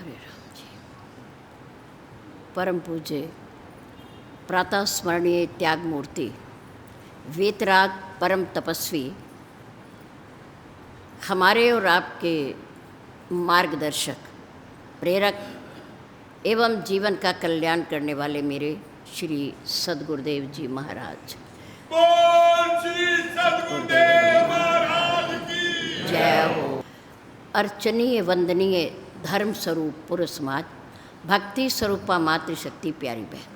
हरे राम जी। परम पूज्य प्रातः स्मरणीय त्याग मूर्ति वेतराग परम तपस्वी, हमारे और आपके मार्गदर्शक, प्रेरक एवं जीवन का कल्याण करने वाले मेरे श्री सद्गुरुदेव जी महाराज। बोल श्री सद्गुरुदेव महाराज की जय हो। अर्चनीय वंदनीय धर्म स्वरूप पुरुष समाज, भक्ति स्वरूपा मातृशक्ति प्यारी बहन,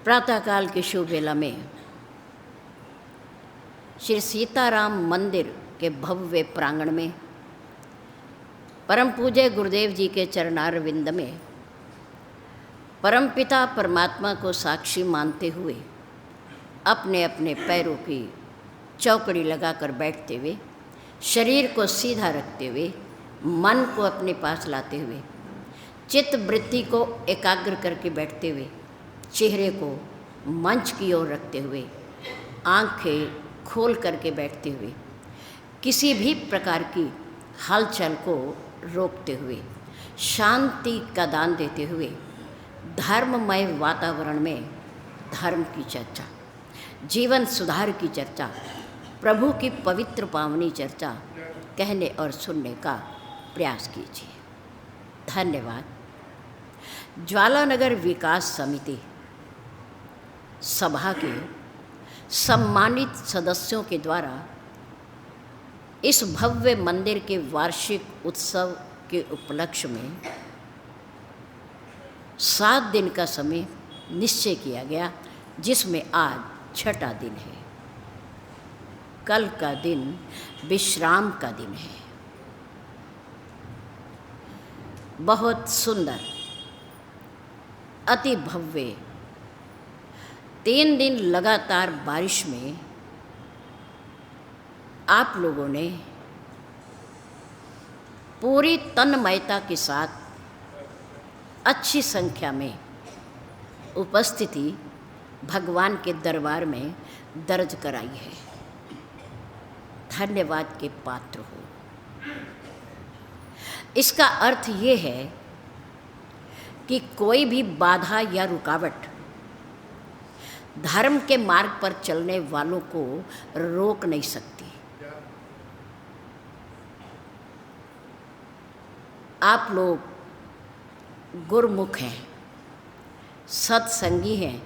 प्रातःकाल के शुभ वेला में श्री सीताराम मंदिर के भव्य प्रांगण में परम पूज्य गुरुदेव जी के चरणारविंद में परमपिता परमात्मा को साक्षी मानते हुए अपने अपने पैरों की चौकड़ी लगाकर बैठते हुए, शरीर को सीधा रखते हुए, मन को अपने पास लाते हुए, चित्त वृत्ति को एकाग्र करके बैठते हुए, चेहरे को मंच की ओर रखते हुए, आंखें खोल करके बैठते हुए, किसी भी प्रकार की हलचल को रोकते हुए, शांति का दान देते हुए, धर्ममय वातावरण में धर्म की चर्चा, जीवन सुधार की चर्चा, प्रभु की पवित्र पावनी चर्चा कहने और सुनने का प्रयास कीजिए। धन्यवाद। ज्वालानगर विकास समिति सभा के सम्मानित सदस्यों के द्वारा इस भव्य मंदिर के वार्षिक उत्सव के उपलक्ष्य में 7 दिन का समय निश्चय किया गया, जिसमें आज छठा दिन है। कल का दिन विश्राम का दिन है। बहुत सुंदर, अति भव्य 3 दिन लगातार बारिश में आप लोगों ने पूरी तन्मयता के साथ अच्छी संख्या में उपस्थिति भगवान के दरबार में दर्ज कराई है। धन्यवाद के पात्र हो। इसका अर्थ ये है कि कोई भी बाधा या रुकावट धर्म के मार्ग पर चलने वालों को रोक नहीं सकती। आप लोग गुरमुख हैं, सत्संगी हैं,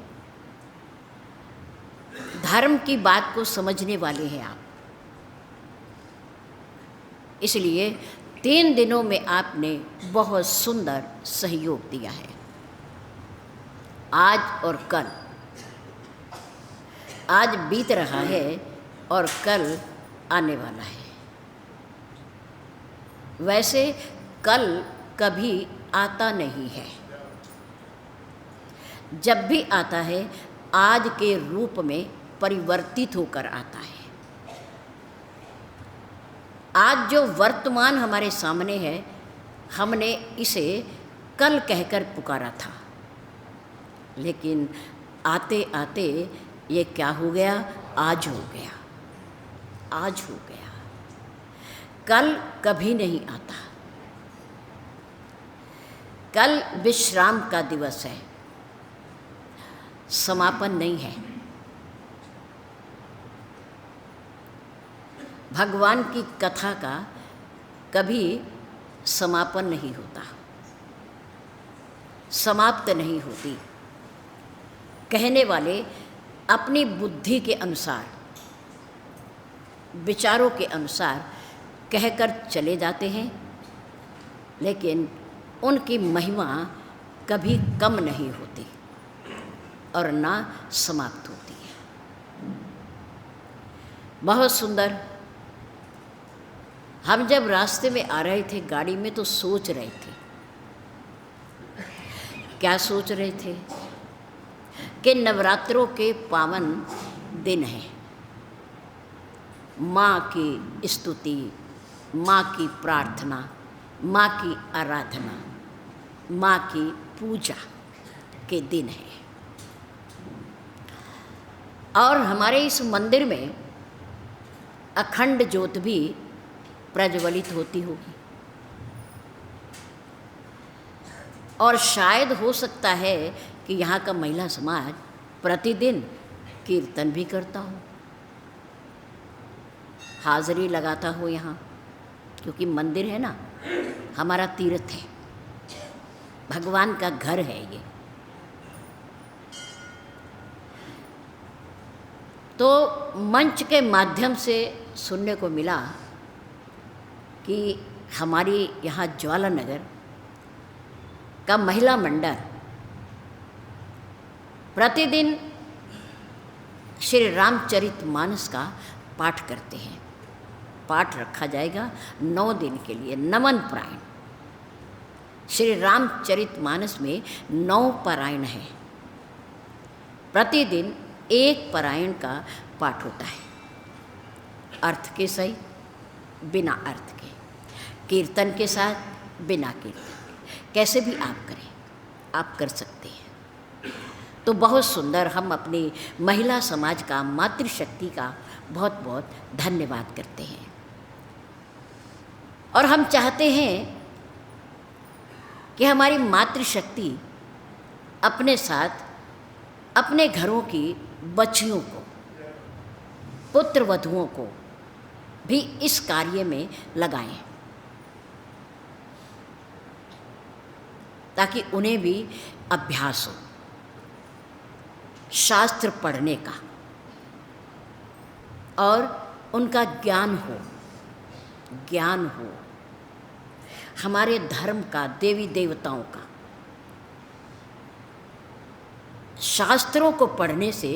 धर्म की बात को समझने वाले हैं आप। इसलिए 3 दिनों में आपने बहुत सुंदर सहयोग दिया है। आज और कल, आज बीत रहा है और कल आने वाला है। वैसे कल कभी आता नहीं है, जब भी आता है आज के रूप में परिवर्तित होकर आता है। आज जो वर्तमान हमारे सामने है, हमने इसे कल कहकर पुकारा था, लेकिन आते आते ये क्या हो गया, आज हो गया, आज हो गया। कल कभी नहीं आता। कल विश्राम का दिवस है, समापन नहीं है। भगवान की कथा का कभी समापन नहीं होता, समाप्त नहीं होती। कहने वाले अपनी बुद्धि के अनुसार, विचारों के अनुसार कहकर चले जाते हैं, लेकिन उनकी महिमा कभी कम नहीं होती और ना समाप्त होती है। बहुत सुंदर। हम जब रास्ते में आ रहे थे गाड़ी में, तो सोच रहे थे, क्या सोच रहे थे कि नवरात्रों के पावन दिन हैं। माँ की स्तुति, माँ की प्रार्थना, माँ की आराधना, माँ की पूजा के दिन है। और हमारे इस मंदिर में अखंड ज्योत भी प्रज्वलित होती होगी। और शायद हो सकता है कि यहाँ का महिला समाज प्रतिदिन कीर्तन भी करता हो, हाजिरी लगाता हो यहाँ, क्योंकि मंदिर है ना, हमारा तीर्थ है, भगवान का घर है ये। तो मंच के माध्यम से सुनने को मिला कि हमारी यहाँ ज्वाला नगर का महिला मंडल प्रतिदिन श्री रामचरितमानस का पाठ करते हैं। पाठ रखा जाएगा 9 दिन के लिए, नमन पारायण। श्री रामचरितमानस में 9 पारायण है, प्रतिदिन 1 पारायण का पाठ होता है, अर्थ के सही, बिना अर्थ के, कीर्तन के साथ, बिना कीर्तन के, कैसे भी आप करें, आप कर सकते हैं। तो बहुत सुंदर, हम अपनी महिला समाज का, मातृशक्ति का बहुत बहुत धन्यवाद करते हैं। और हम चाहते हैं कि हमारी मातृशक्ति अपने साथ अपने घरों की बच्चियों को, पुत्र वधुओं को भी इस कार्य में लगाएं, ताकि उन्हें भी अभ्यास हो, शास्त्र पढ़ने का, और उनका ज्ञान हो, ज्ञान हो हमारे धर्म का, देवी देवताओं का। शास्त्रों को पढ़ने से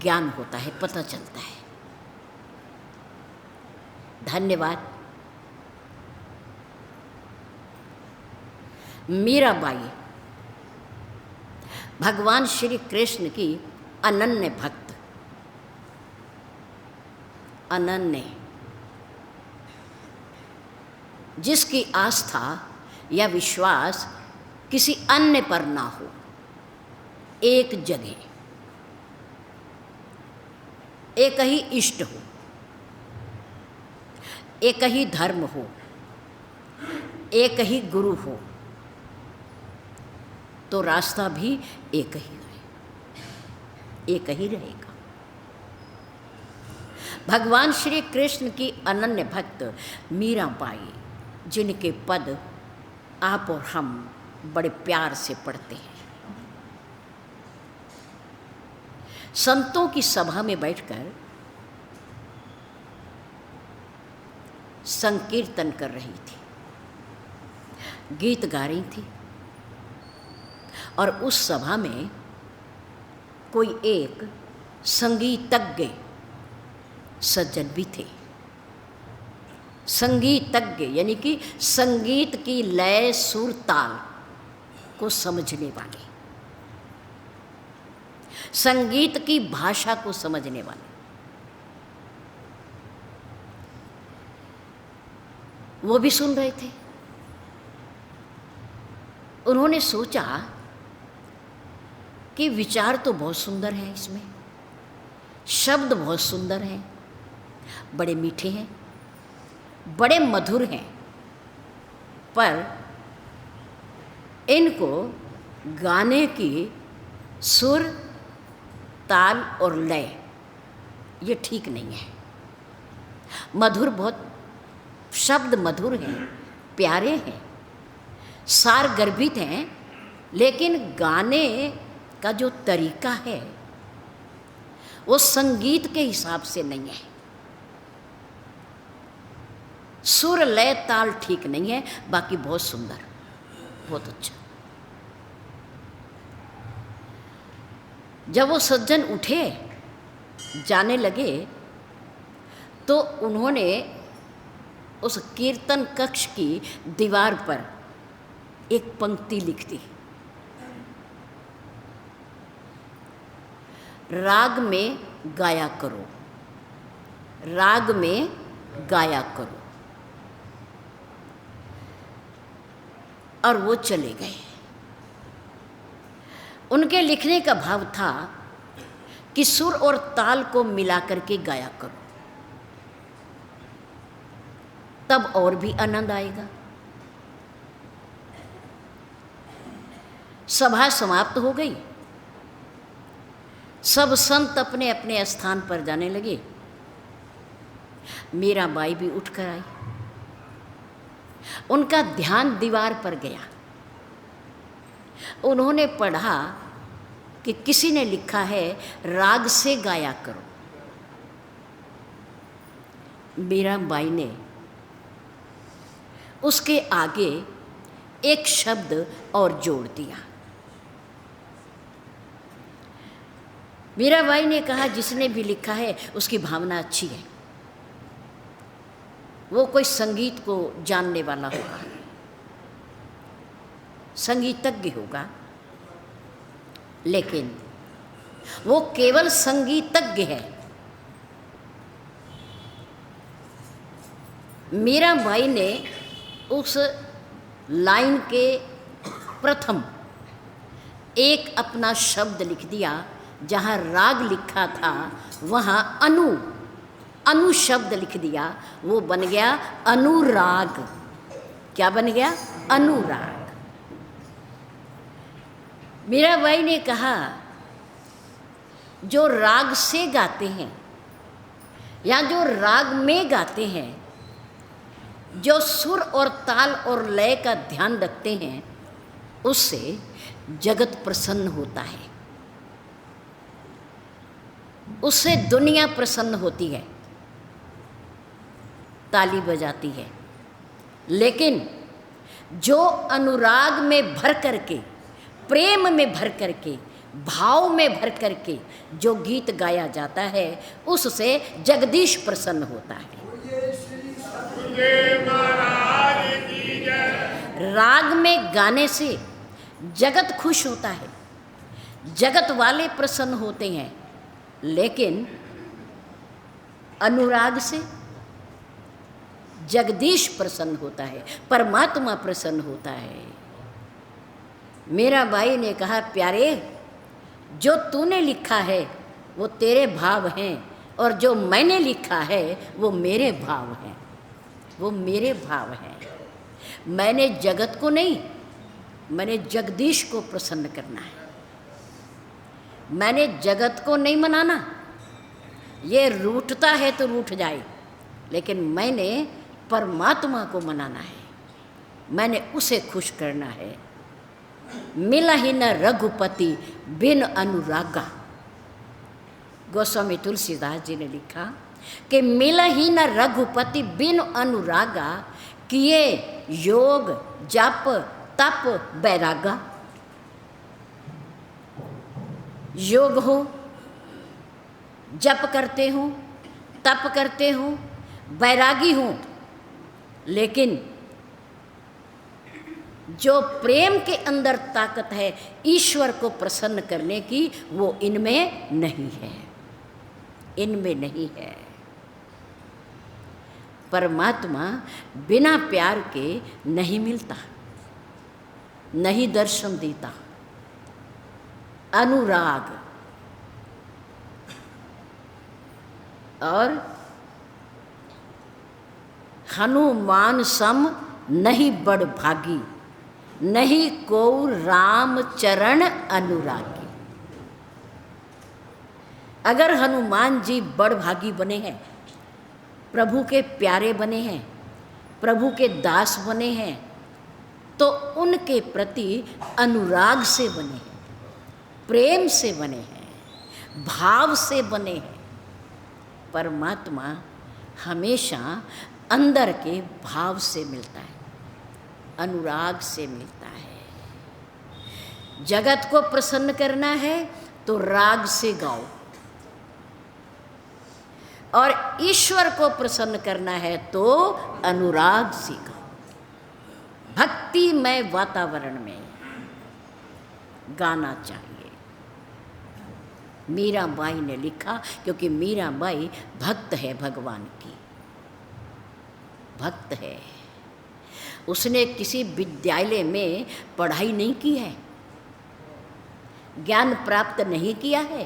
ज्ञान होता है, पता चलता है। धन्यवाद। मीराबाई भगवान श्री कृष्ण की अनन्य भक्त, अनन्य, जिसकी आस्था या विश्वास किसी अन्य पर ना हो, एक जगह, एक ही इष्ट हो, एक ही धर्म हो, एक ही गुरु हो, तो रास्ता भी एक ही है, एक ही रहेगा। भगवान श्री कृष्ण की अनन्य भक्त मीराबाई, जिनके पद आप और हम बड़े प्यार से पढ़ते हैं, संतों की सभा में बैठकर संकीर्तन कर रही थी, गीत गा रही थी, और उस सभा में कोई एक संगीतज्ञ सज्जन भी थे। संगीतज्ञ यानी कि संगीत की लय, सुर, ताल को समझने वाले, संगीत की भाषा को समझने वाले। वो भी सुन रहे थे। उन्होंने सोचा कि विचार तो बहुत सुंदर है इसमें, शब्द बहुत सुंदर हैं, बड़े मीठे हैं, बड़े मधुर हैं, पर इनको गाने की सुर, ताल और लय ये ठीक नहीं है। मधुर, बहुत शब्द मधुर हैं, प्यारे हैं, सार गर्भित हैं, लेकिन गाने का जो तरीका है वो संगीत के हिसाब से नहीं है। सुर, लय, ताल ठीक नहीं है, बाकी बहुत सुंदर, बहुत अच्छा। जब वो सज्जन उठे, जाने लगे, तो उन्होंने उस कीर्तन कक्ष की दीवार पर एक पंक्ति लिख दी, राग में गाया करो, राग में गाया करो। और वो चले गए। उनके लिखने का भाव था कि सुर और ताल को मिलाकर के गाया करो, तब और भी आनंद आएगा। सभा समाप्त हो गई। सब संत अपने अपने स्थान पर जाने लगे। मीराबाई भी उठकर आई। उनका ध्यान दीवार पर गया। उन्होंने पढ़ा कि किसी ने लिखा है राग से गाया करो। मीराबाई ने उसके आगे एक शब्द और जोड़ दिया। मीराबाई ने कहा जिसने भी लिखा है उसकी भावना अच्छी है, वो कोई संगीत को जानने वाला होगा, संगीतज्ञ होगा, लेकिन वो केवल संगीतज्ञ है। मीराबाई ने उस लाइन के प्रथम एक अपना शब्द लिख दिया। जहाँ राग लिखा था वहाँ अनु शब्द लिख दिया। वो बन गया अनुराग। क्या बन गया? अनुराग। मीराबाई ने कहा जो राग से गाते हैं या जो राग में गाते हैं, जो सुर और ताल और लय का ध्यान रखते हैं, उससे जगत प्रसन्न होता है, उससे दुनिया प्रसन्न होती है, ताली बजाती है। लेकिन जो अनुराग में भर करके, प्रेम में भर करके, भाव में भर करके जो गीत गाया जाता है, उससे जगदीश प्रसन्न होता है। राग में गाने से जगत खुश होता है, जगत वाले प्रसन्न होते हैं, लेकिन अनुराग से जगदीश प्रसन्न होता है, परमात्मा प्रसन्न होता है। मीराबाई ने कहा प्यारे, जो तूने लिखा है वो तेरे भाव हैं, और जो मैंने लिखा है वो मेरे भाव हैं, वो मेरे भाव हैं। मैंने जगत को नहीं, मैंने जगदीश को प्रसन्न करना है। मैंने जगत को नहीं मनाना, ये रूठता है तो रूठ जाए, लेकिन मैंने परमात्मा को मनाना है, मैंने उसे खुश करना है। मिला ही न रघुपति बिन अनुरागा। गोस्वामी तुलसीदास जी ने लिखा कि मिला ही न रघुपति बिन अनुरागा, किए योग जप तप बैरागा। योग हो, जप करते हो, तप करते हो, बैरागी हो, लेकिन जो प्रेम के अंदर ताकत है ईश्वर को प्रसन्न करने की, वो इनमें नहीं है, इनमें नहीं है। परमात्मा बिना प्यार के नहीं मिलता, नहीं दर्शन देता। अनुराग और हनुमान सम नहीं बड़ भागी, नहीं को राम चरण अनुरागी। अगर हनुमान जी बड़ भागी बने हैं, प्रभु के प्यारे बने हैं, प्रभु के दास बने हैं, तो उनके प्रति अनुराग से बने हैं, प्रेम से बने हैं, भाव से बने हैं। परमात्मा हमेशा अंदर के भाव से मिलता है, अनुराग से मिलता है। जगत को प्रसन्न करना है तो राग से गाओ, और ईश्वर को प्रसन्न करना है तो अनुराग से गाओ। भक्तिमय वातावरण में गाना चाहिए। मीराबाई ने लिखा, क्योंकि मीराबाई भक्त है, भगवान की भक्त है। उसने किसी विद्यालय में पढ़ाई नहीं की है, ज्ञान प्राप्त नहीं किया है।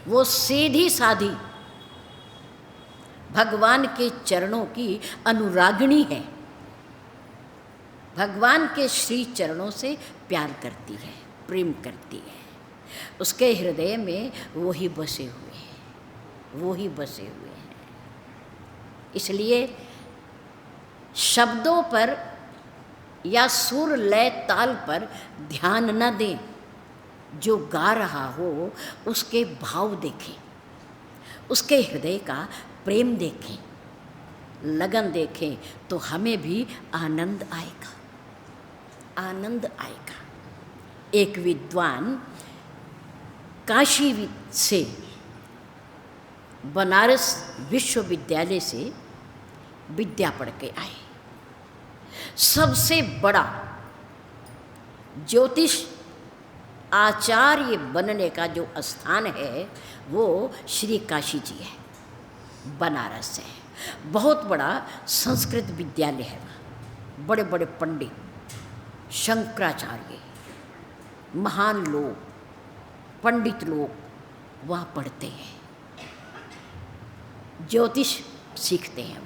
वो सीधी साधी भगवान के चरणों की अनुरागिणी है। भगवान के श्री चरणों से प्यार करती है, प्रेम करती है। उसके हृदय में वो ही बसे हुए हैं, वो ही बसे हुए हैं। इसलिए शब्दों पर या सुर लय ताल पर ध्यान न दें, जो गा रहा हो उसके भाव देखें, उसके हृदय का प्रेम देखें, लगन देखें, तो हमें भी आनंद आएगा, आनंद आएगा। एक विद्वान काशी से, बनारस विश्वविद्यालय से विद्या पढ़ के आए। सबसे बड़ा ज्योतिष आचार्य बनने का जो स्थान है वो श्री काशी जी है, बनारस है। बहुत बड़ा संस्कृत विद्यालय है वहाँ। बड़े बड़े पंडित, शंकराचार्य, महान लोग, पंडित लोग वहाँ पढ़ते हैं, ज्योतिष सीखते हैं,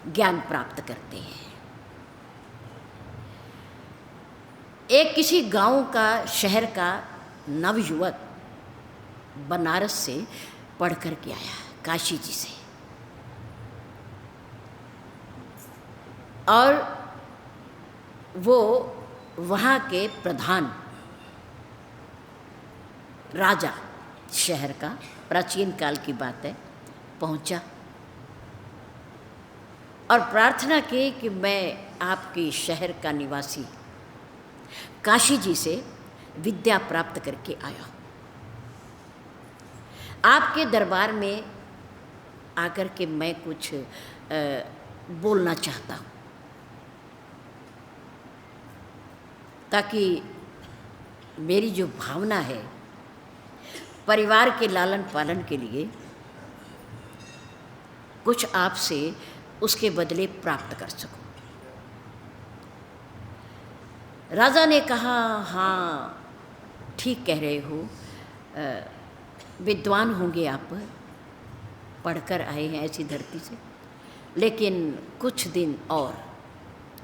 ज्ञान प्राप्त करते हैं। एक किसी गांव का, शहर का नवयुवक बनारस से पढ़ कर के आया काशी जी से, और वो वहाँ के प्रधान राजा, शहर का, प्राचीन काल की बात है, पहुँचा और प्रार्थना की कि मैं आपके शहर का निवासी काशी जी से विद्या प्राप्त करके आया, आपके दरबार में आकर के मैं कुछ बोलना चाहता हूँ, ताकि मेरी जो भावना है परिवार के लालन पालन के लिए कुछ आपसे उसके बदले प्राप्त कर सकूं। राजा ने कहा, हाँ ठीक कह रहे हो, विद्वान होंगे आप, पढ़कर आए हैं ऐसी धरती से, लेकिन कुछ दिन और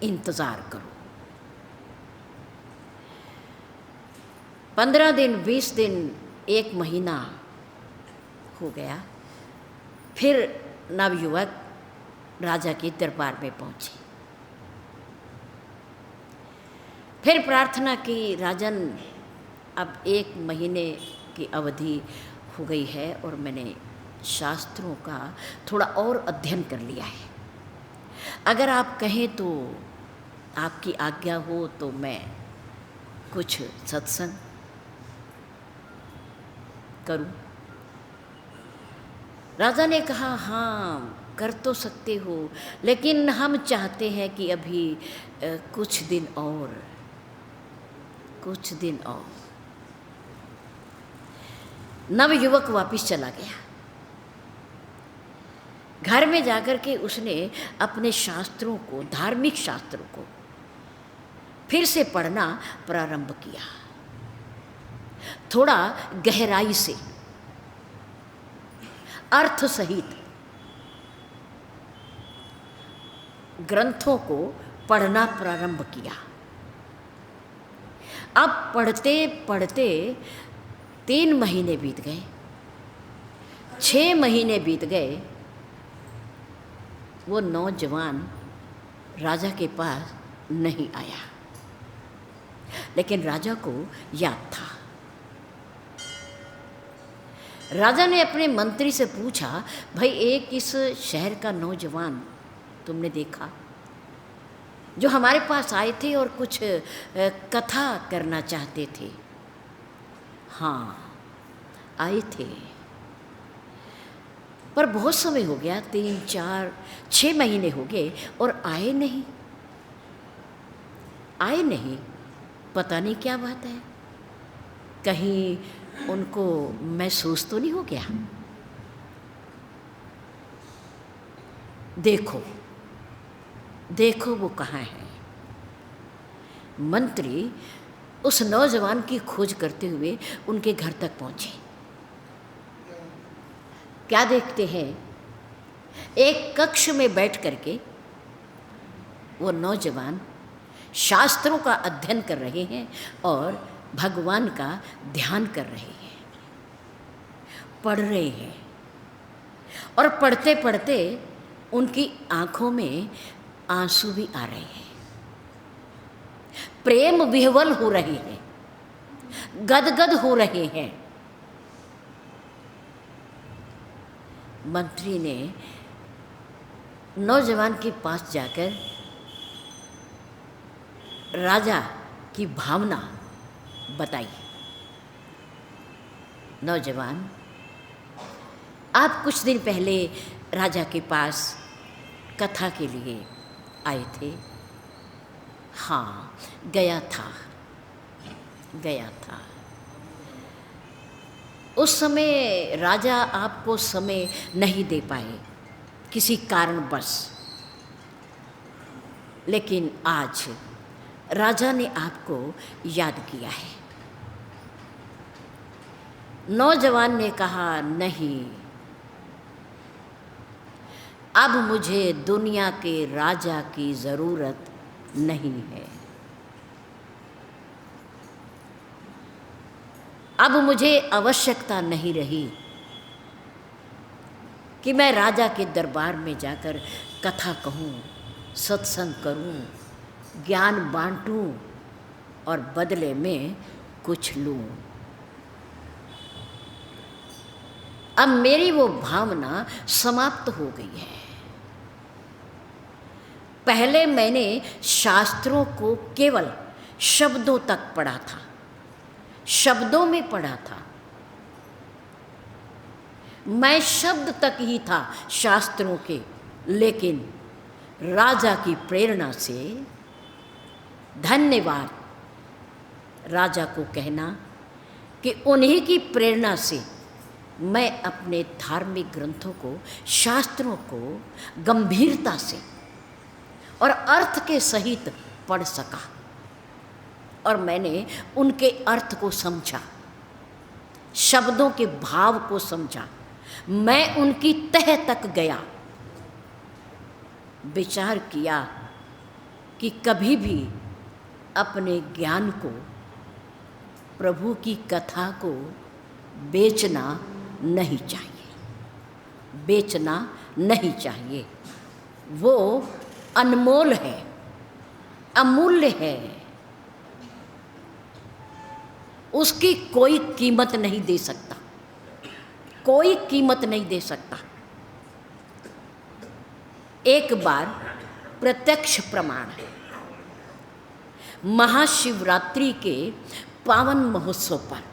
इंतज़ार करो। 15 दिन, 20 दिन, 1 महीना हो गया। फिर नवयुवक राजा के दरबार में पहुँचे। फिर प्रार्थना की, राजन अब 1 महीने की अवधि हो गई है और मैंने शास्त्रों का थोड़ा और अध्ययन कर लिया है, अगर आप कहें तो, आपकी आज्ञा हो तो मैं कुछ सत्संग करूं। राजा ने कहा, हाँ कर तो सकते हो, लेकिन हम चाहते हैं कि अभी कुछ दिन और, कुछ दिन और। नवयुवक वापिस चला गया। घर में जाकर के उसने अपने शास्त्रों को, धार्मिक शास्त्रों को फिर से पढ़ना प्रारंभ किया, थोड़ा गहराई से, अर्थ सहित ग्रंथों को पढ़ना प्रारंभ किया। अब पढ़ते पढ़ते 3 महीने बीत गए, 6 महीने बीत गए। वो नौजवान राजा के पास नहीं आया, लेकिन राजा को याद था। राजा ने अपने मंत्री से पूछा, भाई एक इस शहर का नौजवान तुमने देखा जो हमारे पास आए थे और कुछ कथा करना चाहते थे? हाँ आए थे, पर बहुत समय हो गया, 3, 4, 6 महीने हो गए और आए नहीं, आए नहीं। पता नहीं क्या बात है, कहीं उनको महसूस तो नहीं हो गया? देखो देखो वो कहाँ है। मंत्री उस नौजवान की खोज करते हुए उनके घर तक पहुंचे। क्या देखते हैं, एक कक्ष में बैठ करके वो नौजवान शास्त्रों का अध्ययन कर रहे हैं और भगवान का ध्यान कर रहे हैं, पढ़ रहे हैं। और पढ़ते पढ़ते उनकी आंखों में आंसू भी आ रहे हैं, प्रेम विह्वल हो रहे हैं, गदगद हो रहे हैं। मंत्री ने नौजवान के पास जाकर राजा की भावना बताई। नौजवान, आप कुछ दिन पहले राजा के पास कथा के लिए आए थे। हाँ, गया था। उस समय राजा आपको समय नहीं दे पाए किसी कारणवश, लेकिन आज राजा ने आपको याद किया है। नौजवान ने कहा, नहीं, अब मुझे दुनिया के राजा की ज़रूरत नहीं है। अब मुझे आवश्यकता नहीं रही कि मैं राजा के दरबार में जाकर कथा कहूँ, सत्संग करूँ, ज्ञान बांटूँ और बदले में कुछ लूँ। अब मेरी वो भावना समाप्त हो गई है। पहले मैंने शास्त्रों को केवल शब्दों तक पढ़ा था, शब्दों में पढ़ा था। मैं शब्द तक ही था शास्त्रों के, लेकिन राजा की प्रेरणा से, धन्यवाद राजा को कहना कि उन्हीं की प्रेरणा से मैं अपने धार्मिक ग्रंथों को, शास्त्रों को गंभीरता से और अर्थ के सहित पढ़ सका। और मैंने उनके अर्थ को समझा, शब्दों के भाव को समझा। मैं उनकी तह तक गया, विचार किया कि कभी भी अपने ज्ञान को, प्रभु की कथा को बेचना नहीं चाहिए, बेचना नहीं चाहिए। वो अनमोल है, अमूल्य है, उसकी कोई कीमत नहीं दे सकता, कोई कीमत नहीं दे सकता। एक बार प्रत्यक्ष प्रमाण है, महाशिवरात्रि के पावन महोत्सव पर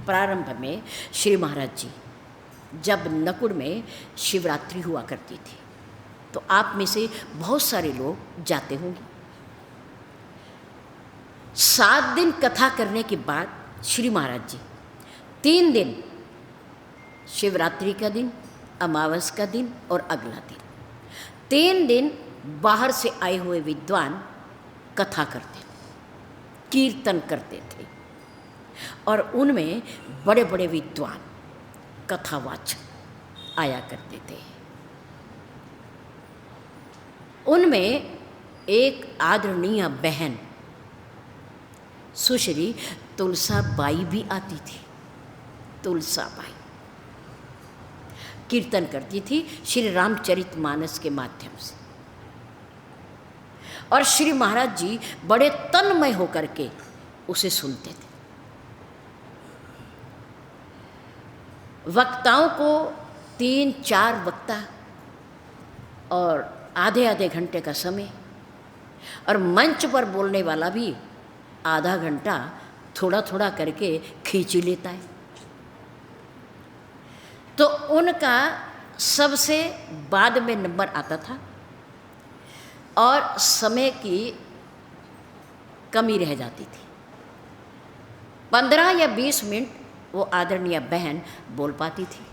प्रारंभ में श्री महाराज जी जब नकुड़ में शिवरात्रि हुआ करती थी, तो आप में से बहुत सारे लोग जाते होंगे। 7 दिन कथा करने के बाद श्री महाराज जी 3 दिन, शिवरात्रि का दिन, अमावस का दिन और अगला दिन, 3 दिन बाहर से आए हुए विद्वान कथा करते थे, कीर्तन करते थे। और उनमें बड़े बड़े विद्वान कथावाचक आया करते थे। उनमें एक आदरणीय बहन सुश्री तुलसाबाई भी आती थी। तुलसाबाई कीर्तन करती थी श्री रामचरितमानस के माध्यम से, और श्री महाराज जी बड़े तन्मय होकर के उसे सुनते थे। वक्ताओं को 3-4 वक्ता और आधे आधे घंटे का समय, और मंच पर बोलने वाला भी आधा घंटा थोड़ा थोड़ा करके खींच ही लेता है। तो उनका सबसे बाद में नंबर आता था और समय की कमी रह जाती थी। 15 या 20 मिनट वो आदरणीय बहन बोल पाती थी,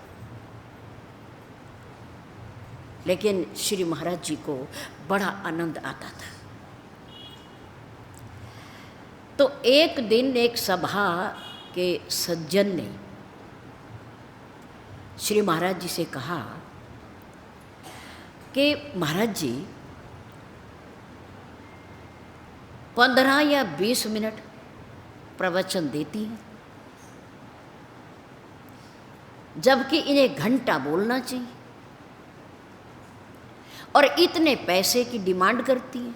लेकिन श्री महाराज जी को बड़ा आनंद आता था। तो एक दिन एक सभा के सज्जन ने श्री महाराज जी से कहा कि महाराज जी, 15 या 20 मिनट प्रवचन देती हैं, जबकि इन्हें घंटा बोलना चाहिए, और इतने पैसे की डिमांड करती हैं,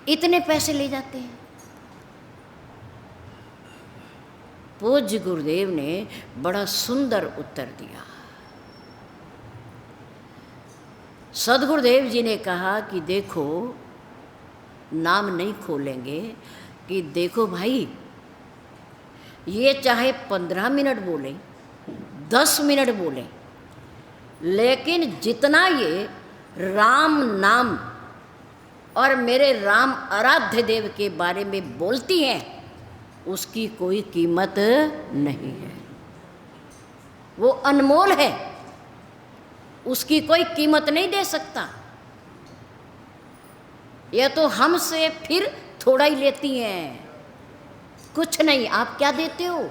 इतने पैसे ले जाते हैं। पूज्य गुरुदेव ने बड़ा सुंदर उत्तर दिया। सद्गुरुदेव जी ने कहा कि देखो, नाम नहीं खोलेंगे, कि देखो भाई, ये चाहे 15 मिनट बोले, 10 मिनट बोले, लेकिन जितना ये राम नाम और मेरे राम आराध्य देव के बारे में बोलती हैं, उसकी कोई कीमत नहीं है। वो अनमोल है, उसकी कोई कीमत नहीं दे सकता। यह तो हमसे फिर थोड़ा ही लेती हैं, कुछ नहीं। आप क्या देते हो?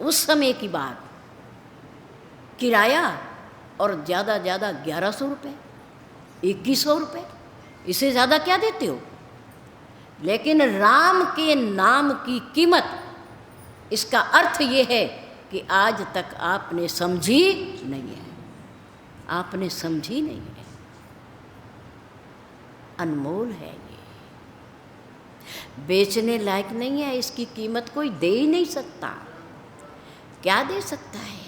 उस समय की बात, किराया, और ज़्यादा 1100 रुपये, 2100 रुपये, इससे ज़्यादा क्या देते हो? लेकिन राम के नाम की कीमत, इसका अर्थ ये है कि आज तक आपने समझी नहीं है, आपने समझी नहीं है। अनमोल है ये, बेचने लायक नहीं है, इसकी कीमत कोई दे ही नहीं सकता। क्या दे सकता है?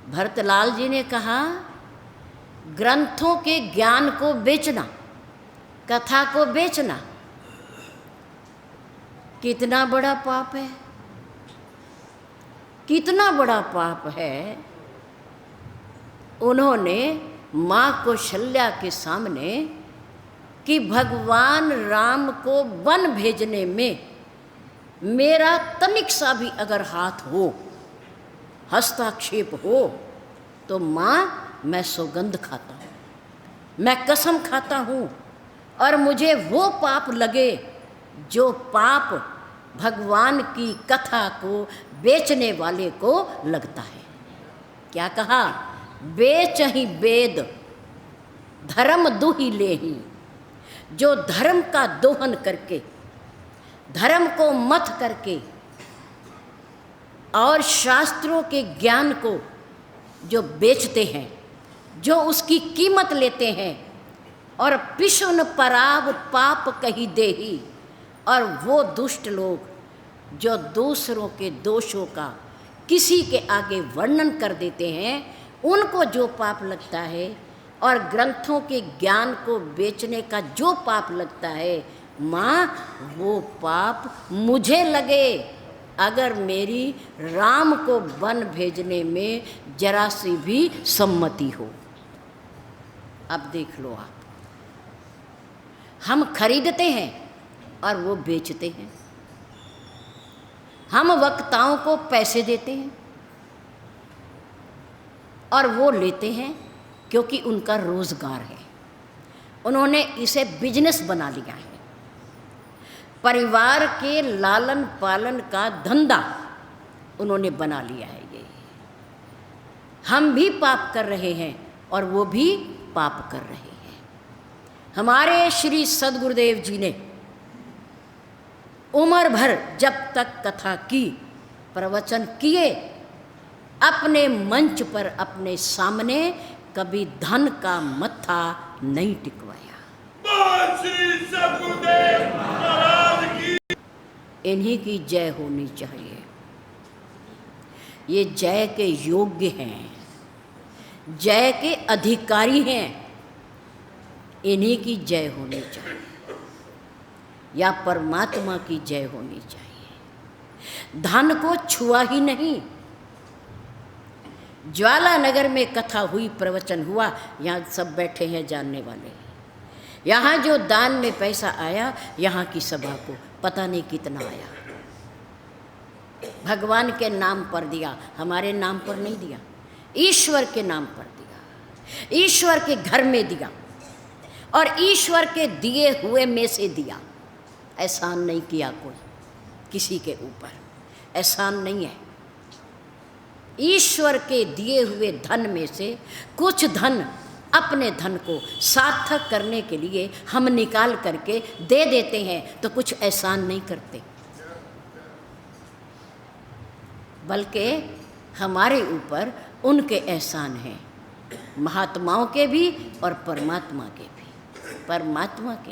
भरतलाल जी ने कहा, ग्रंथों के ज्ञान को बेचना, कथा को बेचना कितना बड़ा पाप है, कितना बड़ा पाप है। उन्होंने माँ कौशल्या के सामने कि भगवान राम को वन भेजने में मेरा तनिक सा भी अगर हाथ हो, हस्ताक्षेप हो, तो माँ मैं सौगंध खाता हूँ, मैं कसम खाता हूँ, और मुझे वो पाप लगे जो पाप भगवान की कथा को बेचने वाले को लगता है। क्या कहा? बेचहि वेद धर्म दुहि लेहि। जो धर्म का दोहन करके, धर्म को मथ करके और शास्त्रों के ज्ञान को जो बेचते हैं, जो उसकी कीमत लेते हैं, और पिशुन पराव पाप कही देही, और वो दुष्ट लोग जो दूसरों के दोषों का किसी के आगे वर्णन कर देते हैं, उनको जो पाप लगता है, और ग्रंथों के ज्ञान को बेचने का जो पाप लगता है, माँ वो पाप मुझे लगे अगर मेरी राम को वन भेजने में जरा सी भी सम्मति हो। अब देख लो आप, हम खरीदते हैं और वो बेचते हैं, हम वक्ताओं को पैसे देते हैं और वो लेते हैं, क्योंकि उनका रोजगार है, उन्होंने इसे बिजनेस बना लिया है। परिवार के लालन पालन का धंधा उन्होंने बना लिया है। ये हम भी पाप कर रहे हैं और वो भी पाप कर रहे हैं। हमारे श्री सद्गुरुदेव जी ने उम्र भर जब तक कथा की, प्रवचन किए, अपने मंच पर अपने सामने कभी धन का मत्था नहीं टिकवाया। श्री सद्गुरुदेव महाराज की इन्हीं की जय होनी चाहिए। ये जय के योग्य हैं, जय के अधिकारी हैं, इन्हीं की जय होनी चाहिए, या परमात्मा की जय होनी चाहिए। धन को छुआ ही नहीं। ज्वाला नगर में कथा हुई, प्रवचन हुआ, यहाँ सब बैठे हैं जानने वाले। यहाँ जो दान में पैसा आया, यहाँ की सभा को पता नहीं कितना आया। भगवान के नाम पर दिया, हमारे नाम पर नहीं दिया, ईश्वर के नाम पर दिया, ईश्वर के घर में दिया, और ईश्वर के दिए हुए में से दिया। एहसान नहीं किया कोई किसी के ऊपर, एहसान नहीं है। ईश्वर के दिए हुए धन में से कुछ धन अपने धन को सार्थक करने के लिए हम निकाल करके दे देते हैं तो कुछ एहसान नहीं करते, बल्कि हमारे ऊपर उनके एहसान हैं, महात्माओं के भी और परमात्मा के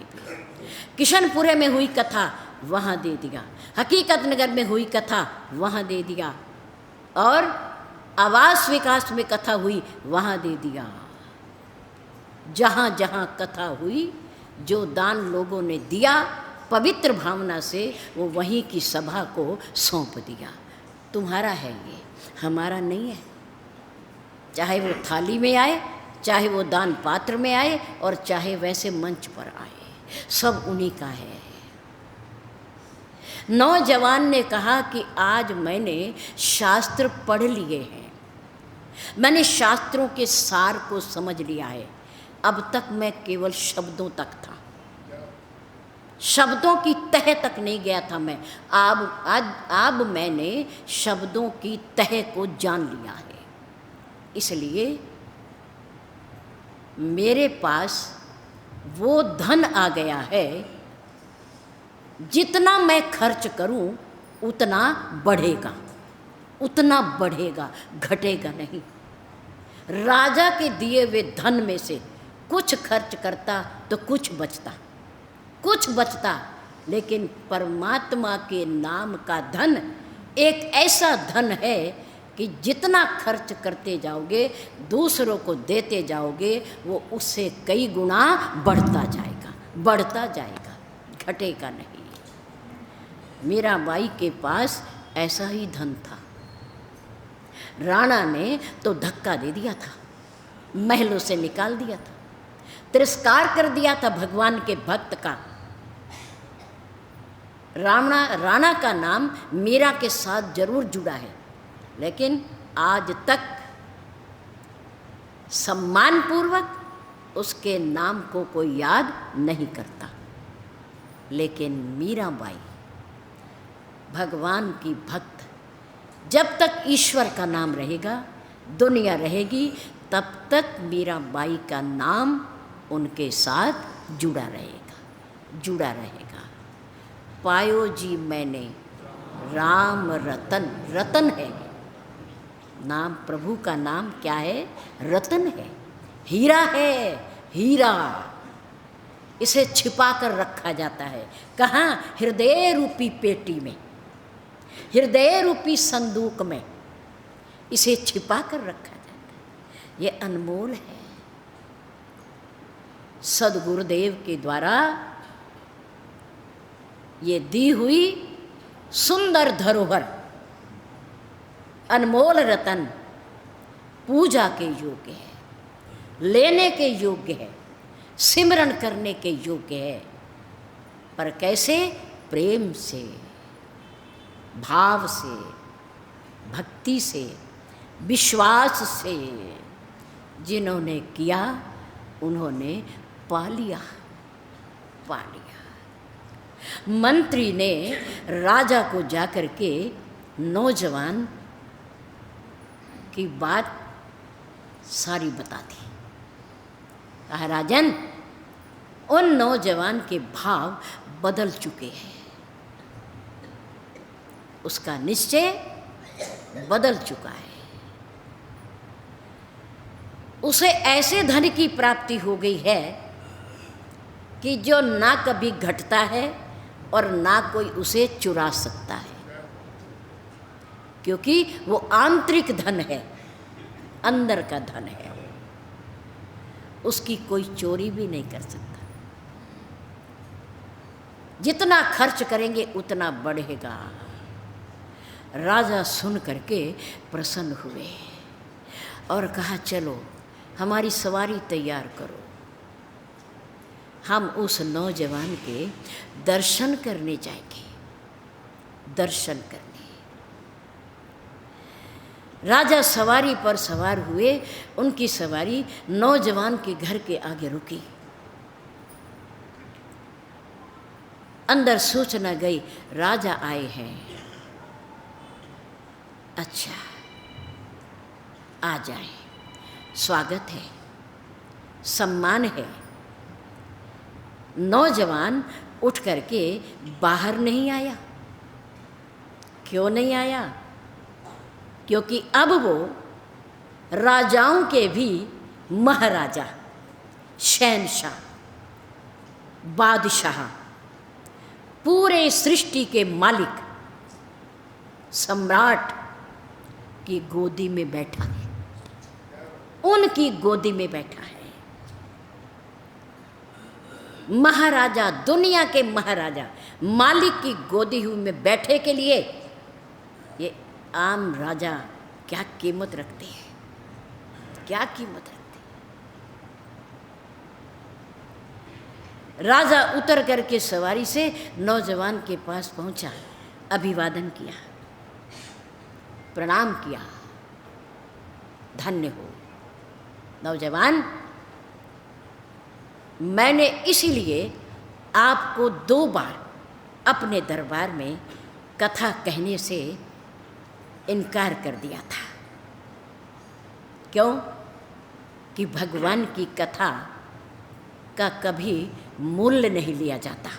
भी। किशनपुरे में हुई कथा वहाँ दे दिया, हकीकत नगर में हुई कथा वहाँ दे दिया, और आवास विकास में कथा हुई वहाँ दे दिया। जहाँ जहाँ कथा हुई, जो दान लोगों ने दिया पवित्र भावना से, वो वहीं की सभा को सौंप दिया। तुम्हारा है ये, हमारा नहीं है। चाहे वो थाली में आए, चाहे वो दान पात्र में आए, और चाहे वैसे मंच पर आए, सब उन्हीं का है। नौजवान ने कहा कि आज मैंने शास्त्र पढ़ लिए हैं, मैंने शास्त्रों के सार को समझ लिया है। अब तक मैं केवल शब्दों तक था, शब्दों की तह तक नहीं गया था मैं। अब मैंने शब्दों की तह को जान लिया है, इसलिए मेरे पास वो धन आ गया है, जितना मैं खर्च करूं उतना बढ़ेगा, घटेगा नहीं। राजा के दिए हुए धन में से कुछ खर्च करता तो कुछ बचता, लेकिन परमात्मा के नाम का धन एक ऐसा धन है कि जितना खर्च करते जाओगे, दूसरों को देते जाओगे, वो उससे कई गुना बढ़ता जाएगा, घटेगा नहीं। मीराबाई के पास ऐसा ही धन था। राणा ने तो धक्का दे दिया था, महलों से निकाल दिया था, तिरस्कार कर दिया था भगवान के भक्त का। राणा का नाम मीरा के साथ जरूर जुड़ा है, लेकिन आज तक सम्मानपूर्वक उसके नाम को कोई याद नहीं करता। लेकिन मीराबाई भगवान की भक्त, जब तक ईश्वर का नाम रहेगा, दुनिया रहेगी, तब तक मीराबाई का नाम उनके साथ जुड़ा रहेगा। पायो जी मैंने राम रतन है नाम, प्रभु का नाम क्या है? रतन है, हीरा है, हीरा। इसे छिपा कर रखा जाता है। कहाँ? हृदय रूपी पेटी में, हृदय रूपी संदूक में इसे छिपा कर रखा जाता है। ये अनमोल है। सद्गुरुदेव के द्वारा ये दी हुई सुंदर धरोहर, अनमोल रतन पूजा के योग्य है, लेने के योग्य है, सिमरन करने के योग्य है। पर कैसे? प्रेम से, भाव से, भक्ति से, विश्वास से। जिन्होंने किया उन्होंने पा लिया। मंत्री ने राजा को जाकर के नौजवान की बात सारी बता दी। कहा, राजन, उन नौजवान के भाव बदल चुके हैं, उसका निश्चय बदल चुका है। उसे ऐसे धन की प्राप्ति हो गई है कि जो ना कभी घटता है और ना कोई उसे चुरा सकता है, क्योंकि वो आंतरिक धन है, अंदर का धन है, उसकी कोई चोरी भी नहीं कर सकता। जितना खर्च करेंगे उतना बढ़ेगा। राजा सुन करके प्रसन्न हुए और कहा, चलो हमारी सवारी तैयार करो, हम उस नौजवान के दर्शन करने जाएंगे। दर्शन करने राजा सवारी पर सवार हुए। उनकी सवारी नौजवान के घर के आगे रुकी। अंदर सूचना गई, राजा आए हैं। अच्छा, आ जाए, स्वागत है। सम्मान है। नौजवान उठ करके बाहर नहीं आया। क्यों नहीं आया? क्योंकि अब वो राजाओं के भी महाराजा, शहंशाह, बादशाह, पूरे सृष्टि के मालिक, सम्राट की गोदी में बैठा है। उनकी गोदी में बैठा है। महाराजा, दुनिया के महाराजा, मालिक की गोदी में बैठे के लिए ये आम राजा क्या कीमत रखते हैं, क्या कीमत रखते हैं। राजा उतर करके सवारी से नौजवान के पास पहुंचा, अभिवादन किया, प्रणाम किया। धन्य हो नौजवान, मैंने इसीलिए आपको 2 बार अपने दरबार में कथा कहने से इनकार कर दिया था। क्यों? कि भगवान की कथा का कभी मूल्य नहीं लिया जाता।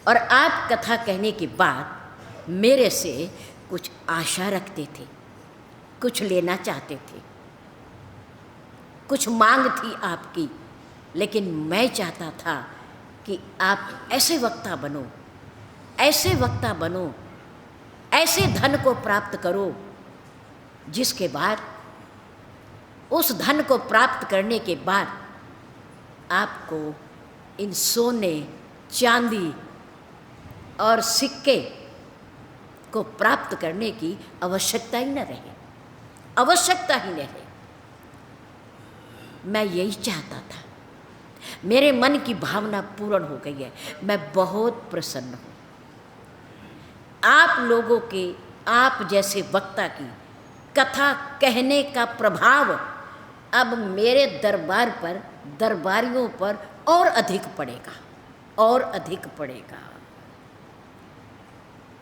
और आप कथा कहने के बाद मेरे से कुछ आशा रखते थे, कुछ लेना चाहते थे, कुछ मांग थी आपकी। लेकिन मैं चाहता था कि आप ऐसे वक्ता बनो, ऐसे वक्ता बनो, ऐसे धन को प्राप्त करो जिसके बाद, उस धन को प्राप्त करने के बाद आपको इन सोने, चांदी और सिक्के को प्राप्त करने की आवश्यकता ही न रहे, आवश्यकता ही न रहे। मैं यही चाहता था। मेरे मन की भावना पूर्ण हो गई है। मैं बहुत प्रसन्न हूँ। आप लोगों के, आप जैसे वक्ता की कथा कहने का प्रभाव अब मेरे दरबार पर, दरबारियों पर और अधिक पड़ेगा, और अधिक पड़ेगा।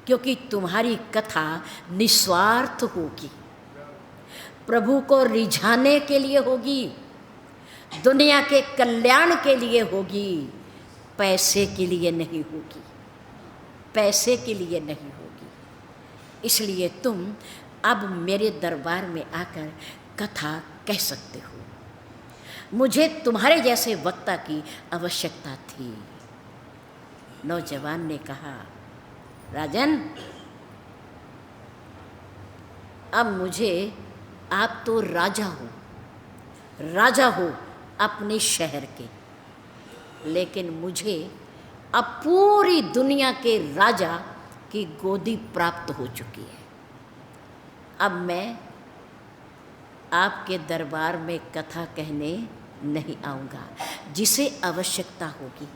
क्योंकि तुम्हारी कथा निस्वार्थ होगी, प्रभु को रिझाने के लिए होगी, दुनिया के कल्याण के लिए होगी, पैसे के लिए नहीं होगी, पैसे के लिए नहीं होगी। इसलिए तुम अब मेरे दरबार में आकर कथा कह सकते हो। मुझे तुम्हारे जैसे वक्ता की आवश्यकता थी। नौजवान ने कहा, राजन, अब मुझे, आप तो राजा हो, राजा हो अपने शहर के, लेकिन मुझे अब पूरी दुनिया के राजा की गोदी प्राप्त हो चुकी है। अब मैं आपके दरबार में कथा कहने नहीं आऊँगा। जिसे आवश्यकता होगी,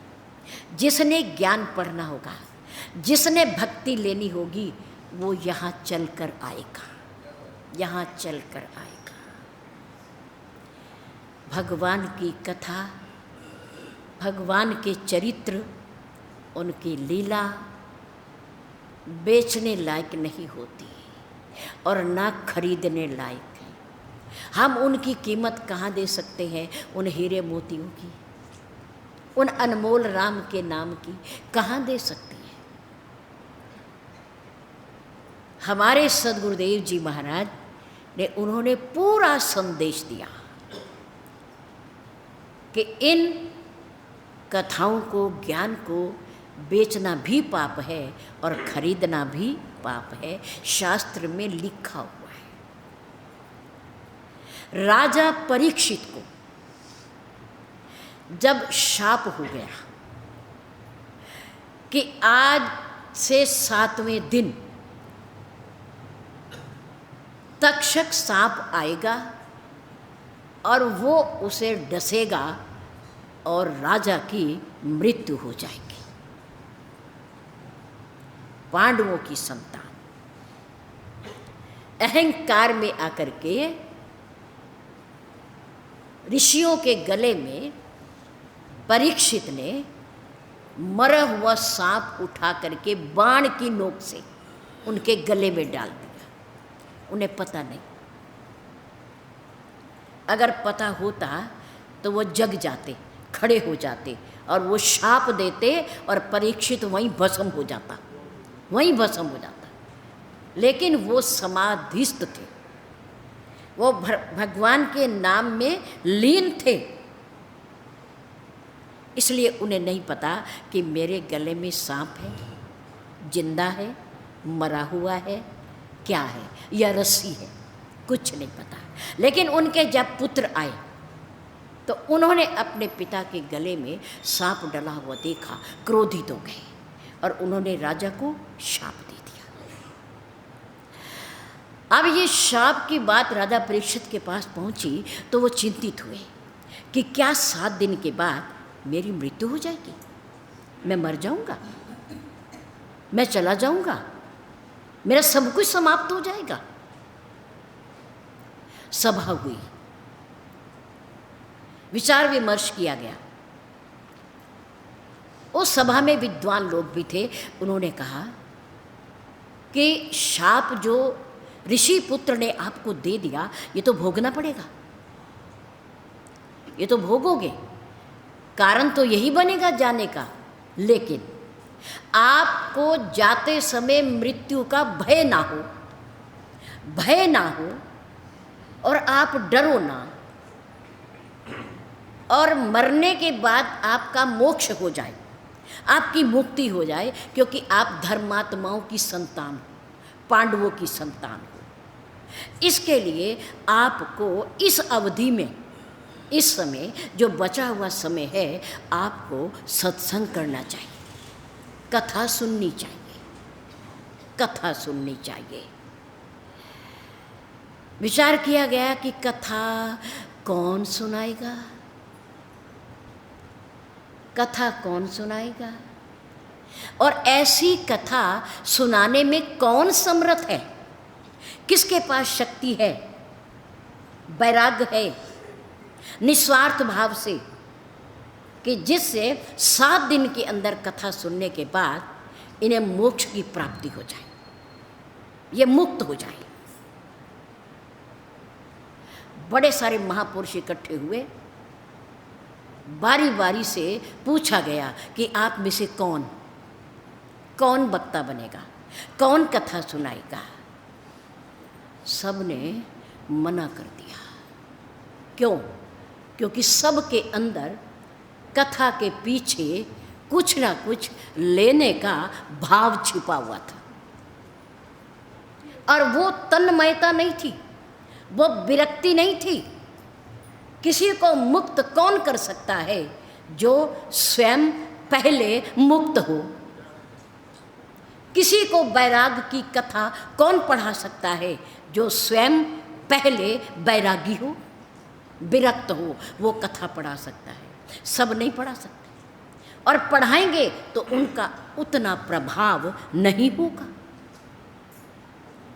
जिसने ज्ञान पढ़ना होगा, जिसने भक्ति लेनी होगी, वो यहाँ चल कर आएगा, यहाँ चल कर आएगा। भगवान की कथा, भगवान के चरित्र, उनकी लीला बेचने लायक नहीं होती और ना खरीदने लायक है। हम उनकी कीमत कहाँ दे सकते हैं? उन हीरे मोतियों की, उन अनमोल राम के नाम की कहाँ दे सकते हैं? हमारे सद्गुरुदेव जी महाराज ने, उन्होंने पूरा संदेश दिया कि इन कथाओं को, ज्ञान को बेचना भी पाप है और खरीदना भी पाप है। शास्त्र में लिखा हुआ है। राजा परीक्षित को जब शाप हो गया कि आज से 7वें दिन तक्षक सांप आएगा और वो उसे डसेगा और राजा की मृत्यु हो जाएगी। पांडवों की संतान अहंकार में आकर के ऋषियों के गले में परीक्षित ने मरा हुआ सांप उठा करके बाण की नोक से उनके गले में डाल दिया। उन्हें पता नहीं। अगर पता होता तो वो जग जाते, खड़े हो जाते और वो शाप देते और परीक्षित वहीं भस्म हो जाता, वहीं भस्म हो जाता। लेकिन वो समाधिस्थ थे, वो भगवान के नाम में लीन थे, इसलिए उन्हें नहीं पता कि मेरे गले में सांप है, जिंदा है, मरा हुआ है, क्या है, या रस्सी है, कुछ नहीं पता। लेकिन उनके जब पुत्र आए तो उन्होंने अपने पिता के गले में सांप डला हुआ देखा, क्रोधित हो गए और उन्होंने राजा को शाप दे दिया। अब ये शाप की बात राजा परीक्षित के पास पहुंची तो वो चिंतित हुए कि क्या 7 दिन के बाद मेरी मृत्यु हो जाएगी, मैं मर जाऊंगा, मैं चला जाऊंगा, मेरा सब कुछ समाप्त हो जाएगा। सभा हुई, विचार विमर्श किया गया। उस सभा में विद्वान लोग भी थे। उन्होंने कहा कि शाप जो ऋषि पुत्र ने आपको दे दिया ये तो भोगना पड़ेगा, ये तो भोगोगे, कारण तो यही बनेगा जाने का। लेकिन आपको जाते समय मृत्यु का भय ना हो, भय ना हो, और आप डरो ना, और मरने के बाद आपका मोक्ष हो जाए, आपकी मुक्ति हो जाए, क्योंकि आप धर्मात्माओं की संतान हो, पांडवों की संतान हो। इसके लिए आपको इस अवधि में, इस समय जो बचा हुआ समय है, आपको सत्संग करना चाहिए, कथा सुननी चाहिए, कथा सुननी चाहिए। विचार किया गया कि कथा कौन सुनाएगा, कथा कौन सुनाएगा, और ऐसी कथा सुनाने में कौन समर्थ है, किसके पास शक्ति है, वैराग्य है, निस्वार्थ भाव से, कि जिससे 7 दिन के अंदर कथा सुनने के बाद इन्हें मोक्ष की प्राप्ति हो जाए, ये मुक्त हो जाए। बड़े सारे महापुरुष इकट्ठे हुए, बारी बारी से पूछा गया कि आप में से कौन वक्ता बनेगा, कौन कथा सुनाएगा। सब ने मना कर दिया। क्यों? क्योंकि सबके अंदर कथा के पीछे कुछ ना कुछ लेने का भाव छिपा हुआ था, और वो तन्मयता नहीं थी, वो विरक्ति नहीं थी। किसी को मुक्त कौन कर सकता है? जो स्वयं पहले मुक्त हो। किसी को वैराग की कथा कौन पढ़ा सकता है? जो स्वयं पहले वैरागी हो, विरक्त हो, वो कथा पढ़ा सकता है। सब नहीं पढ़ा सकते, और पढ़ाएंगे तो उनका उतना प्रभाव नहीं होगा,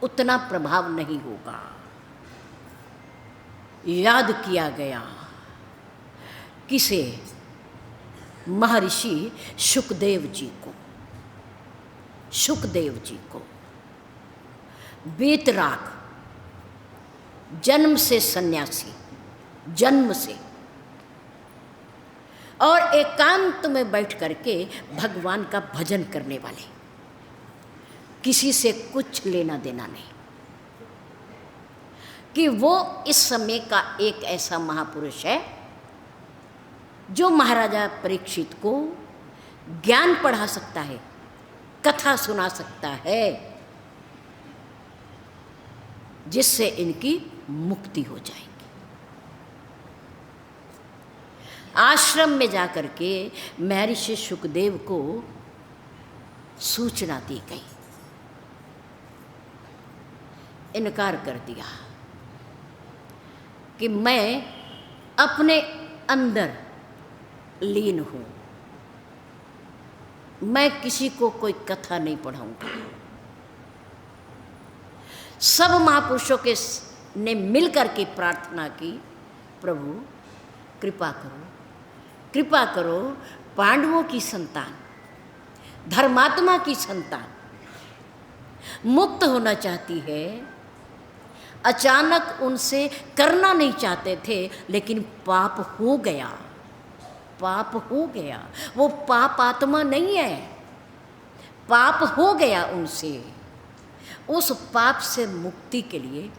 उतना प्रभाव नहीं होगा। याद किया गया किसे? महर्षि शुकदेव जी को। शुकदेव जी को वीतराग, जन्म से सन्यासी, जन्म से, और एकांत में बैठ करके भगवान का भजन करने वाले, किसी से कुछ लेना देना नहीं, कि वो इस समय का एक ऐसा महापुरुष है जो महाराजा परीक्षित को ज्ञान पढ़ा सकता है, कथा सुना सकता है, जिससे इनकी मुक्ति हो जाएगी। आश्रम में जाकर के महर्षि शुकदेव को सूचना दी गई, इनकार कर दिया कि मैं अपने अंदर लीन हूँ, मैं किसी को कोई कथा नहीं पढ़ाऊंगा। सब महापुरुषों के ने मिलकर के प्रार्थना की, प्रभु कृपा करो, कृपा करो, पांडवों की संतान, धर्मात्मा की संतान मुक्त होना चाहती है, अचानक उनसे करना नहीं चाहते थे, लेकिन पाप हो गया, पाप हो गया। वो पाप आत्मा नहीं है, पाप हो गया उनसे। उस पाप से मुक्ति के लिए,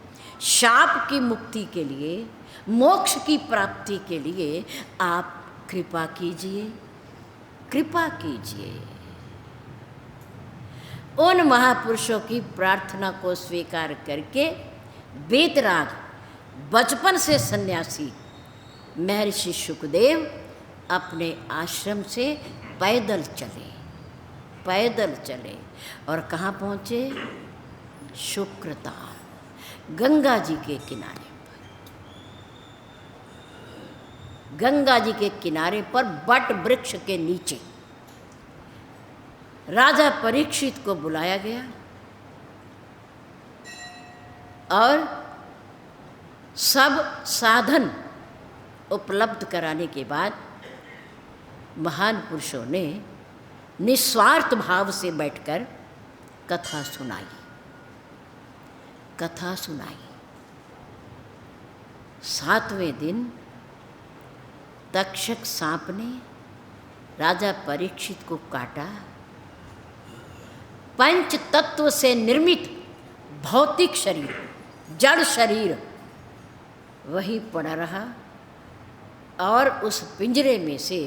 शाप की मुक्ति के लिए, मोक्ष की प्राप्ति के लिए आप कृपा कीजिए, कृपा कीजिए। उन महापुरुषों की प्रार्थना को स्वीकार करके वेतराग, बचपन से सन्यासी महर्षि सुखदेव अपने आश्रम से पैदल चले, पैदल चले और कहाँ पहुँचे? शुक्रताल, गंगा जी के किनारे पर। गंगा जी के किनारे पर बट वृक्ष के नीचे राजा परीक्षित को बुलाया गया और सब साधन उपलब्ध कराने के बाद महान पुरुषों ने निस्वार्थ भाव से बैठकर कथा सुनाई, कथा सुनाई। 7वें दिन तक्षक सांप ने राजा परीक्षित को काटा। पंच तत्व से निर्मित भौतिक शरीर, जड़ शरीर वहीं पड़ा रहा और उस पिंजरे में से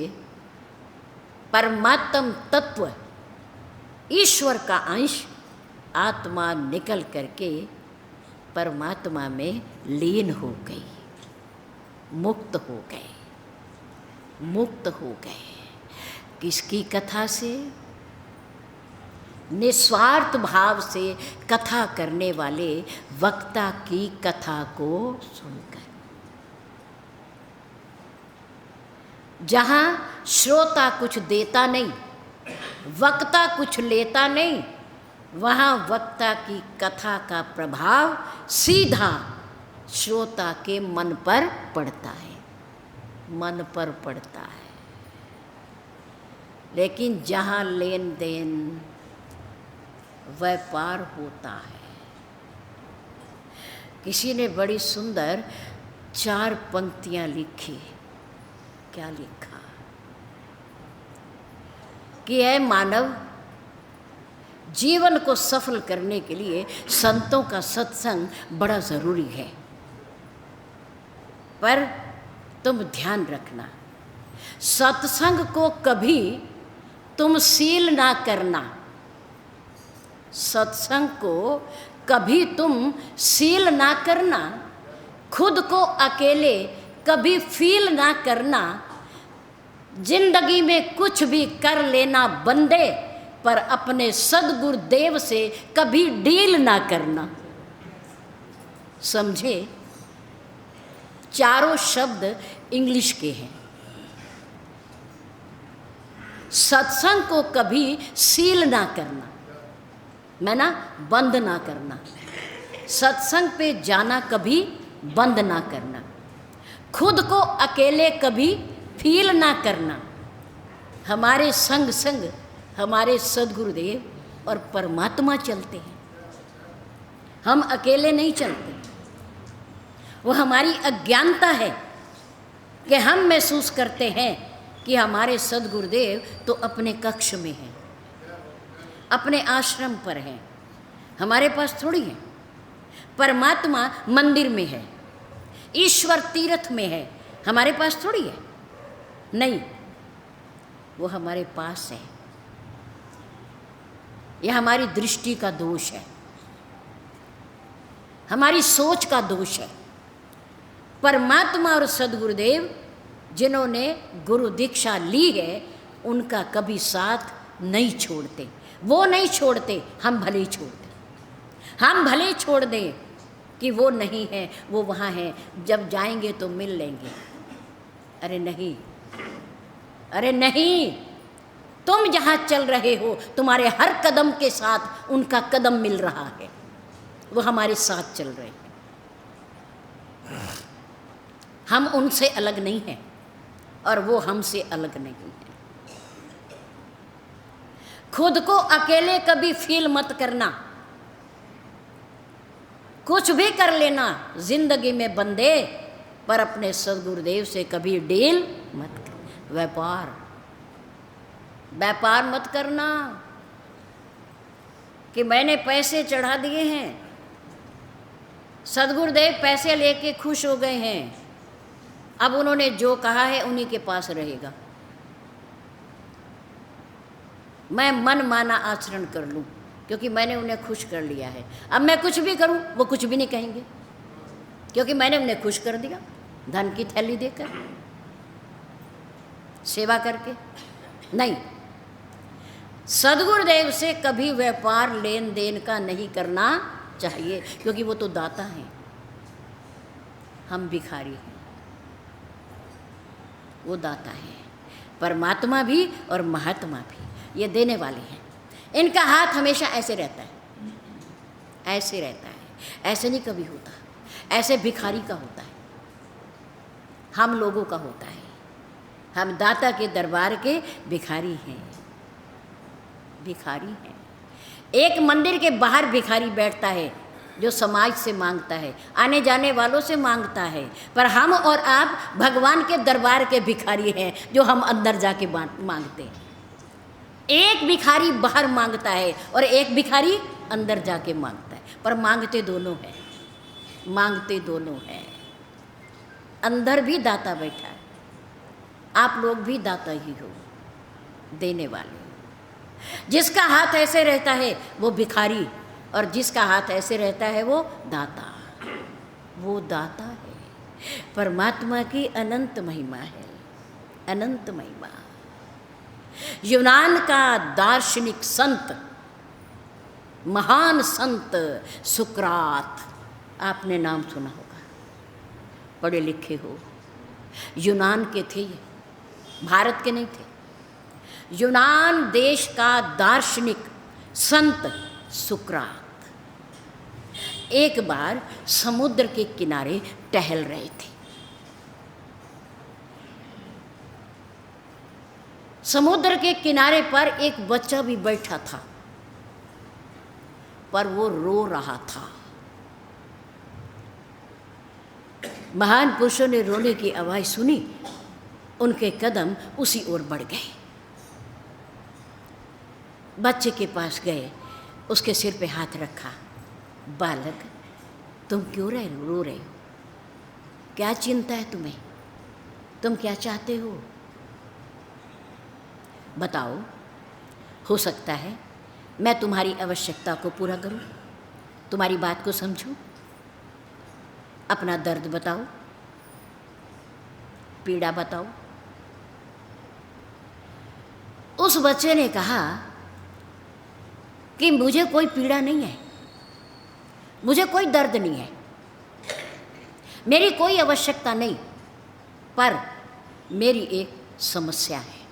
परमात्म तत्व, ईश्वर का अंश, आत्मा निकल करके परमात्मा में लीन हो गई, मुक्त हो गए, मुक्त हो गए। किसकी कथा से? निस्वार्थ भाव से कथा करने वाले वक्ता की कथा को सुनकर। जहाँ श्रोता कुछ देता नहीं, वक्ता कुछ लेता नहीं, वहाँ वक्ता की कथा का प्रभाव सीधा श्रोता के मन पर पड़ता है, मन पर पड़ता है। लेकिन जहाँ लेन देन व्यापार होता है। किसी ने बड़ी सुंदर 4 पंक्तियाँ लिखी। क्या लिखा? कि है मानव, जीवन को सफल करने के लिए संतों का सत्संग बड़ा ज़रूरी है, पर तुम ध्यान रखना, सत्संग को कभी तुम सील ना करना, सत्संग को कभी तुम सील ना करना, खुद को अकेले कभी फील ना करना। जिंदगी में कुछ भी कर लेना बंदे, पर अपने सद्गुरुदेव से कभी डील ना करना। समझे? चारों शब्द इंग्लिश के हैं। सत्संग को कभी सील ना करना, मैं ना बंद ना करना, सत्संग पे जाना कभी बंद ना करना, खुद को अकेले कभी फील ना करना। हमारे संग संग हमारे सद्गुरुदेव और परमात्मा चलते हैं, हम अकेले नहीं चलते। वो हमारी अज्ञानता है कि हम महसूस करते हैं कि हमारे सद्गुरुदेव तो अपने कक्ष में हैं, अपने आश्रम पर हैं, हमारे पास थोड़ी है। परमात्मा मंदिर में है, ईश्वर तीर्थ में है, हमारे पास थोड़ी है। नहीं, वो हमारे पास है। यह हमारी दृष्टि का दोष है, हमारी सोच का दोष है। परमात्मा और सद्गुरुदेव जिन्होंने गुरु दीक्षा ली है, उनका कभी साथ नहीं छोड़ते। वो नहीं छोड़ते, हम भले ही छोड़ते। हम भले छोड़ दें कि वो नहीं है, वो वहाँ है, जब जाएंगे तो मिल लेंगे। अरे नहीं, अरे नहीं, तुम जहाँ चल रहे हो, तुम्हारे हर कदम के साथ उनका कदम मिल रहा है, वो हमारे साथ चल रहे हैं। हम उनसे अलग नहीं हैं और वो हमसे अलग नहीं है। खुद को अकेले कभी फील मत करना। कुछ भी कर लेना जिंदगी में बंदे, पर अपने सदगुरुदेव से कभी डील मत कर। व्यापार मत करना कि मैंने पैसे चढ़ा दिए हैं, सदगुरुदेव पैसे लेके खुश हो गए हैं, अब उन्होंने जो कहा है उन्हीं के पास रहेगा, मैं मन माना आचरण कर लूं क्योंकि मैंने उन्हें खुश कर लिया है। अब मैं कुछ भी करूं वो कुछ भी नहीं कहेंगे क्योंकि मैंने उन्हें खुश कर दिया, धन की थैली देकर, सेवा करके। नहीं, सदगुरुदेव से कभी व्यापार लेन देन का नहीं करना चाहिए क्योंकि वो तो दाता हैं, हम भिखारी हैं, वो दाता है। परमात्मा भी और महात्मा भी ये देने वाले हैं। इनका हाथ हमेशा ऐसे रहता है, ऐसे रहता है, ऐसे नहीं कभी होता, ऐसे भिखारी का होता है, हम लोगों का होता है। हम दाता के दरबार के भिखारी हैं, भिखारी हैं। एक मंदिर के बाहर भिखारी बैठता है जो समाज से मांगता है, आने जाने वालों से मांगता है, पर हम और आप भगवान के दरबार के भिखारी हैं जो हम अंदर जाके मांगते हैं। एक भिखारी बाहर मांगता है और एक भिखारी अंदर जाके मांगता है, पर मांगते दोनों हैं, मांगते दोनों हैं। अंदर भी दाता बैठा है, आप लोग भी दाता ही हो, देने वाले। जिसका हाथ ऐसे रहता है वो भिखारी, और जिसका हाथ ऐसे रहता है वो दाता, वो दाता है। परमात्मा की अनंत महिमा है, अनंत महिमा। यूनान का दार्शनिक संत, महान संत सुकरात, आपने नाम सुना होगा, पढ़े लिखे हो। यूनान के थे ये, भारत के नहीं थे। यूनान देश का दार्शनिक संत सुकरात एक बार समुद्र के किनारे टहल रहे थे। समुद्र के किनारे पर एक बच्चा भी बैठा था, पर वो रो रहा था। महान पुरुषों ने रोने की आवाज़ सुनी, उनके कदम उसी ओर बढ़ गए। बच्चे के पास गए, उसके सिर पे हाथ रखा। बालक, तुम क्यों रो रहे हो? क्या चिंता है तुम्हें? तुम क्या चाहते हो? बताओ, हो सकता है मैं तुम्हारी आवश्यकता को पूरा करूं, तुम्हारी बात को समझूं। अपना दर्द बताओ, पीड़ा बताओ। उस बच्चे ने कहा कि मुझे कोई पीड़ा नहीं है, मुझे कोई दर्द नहीं है, मेरी कोई आवश्यकता नहीं, पर मेरी एक समस्या है।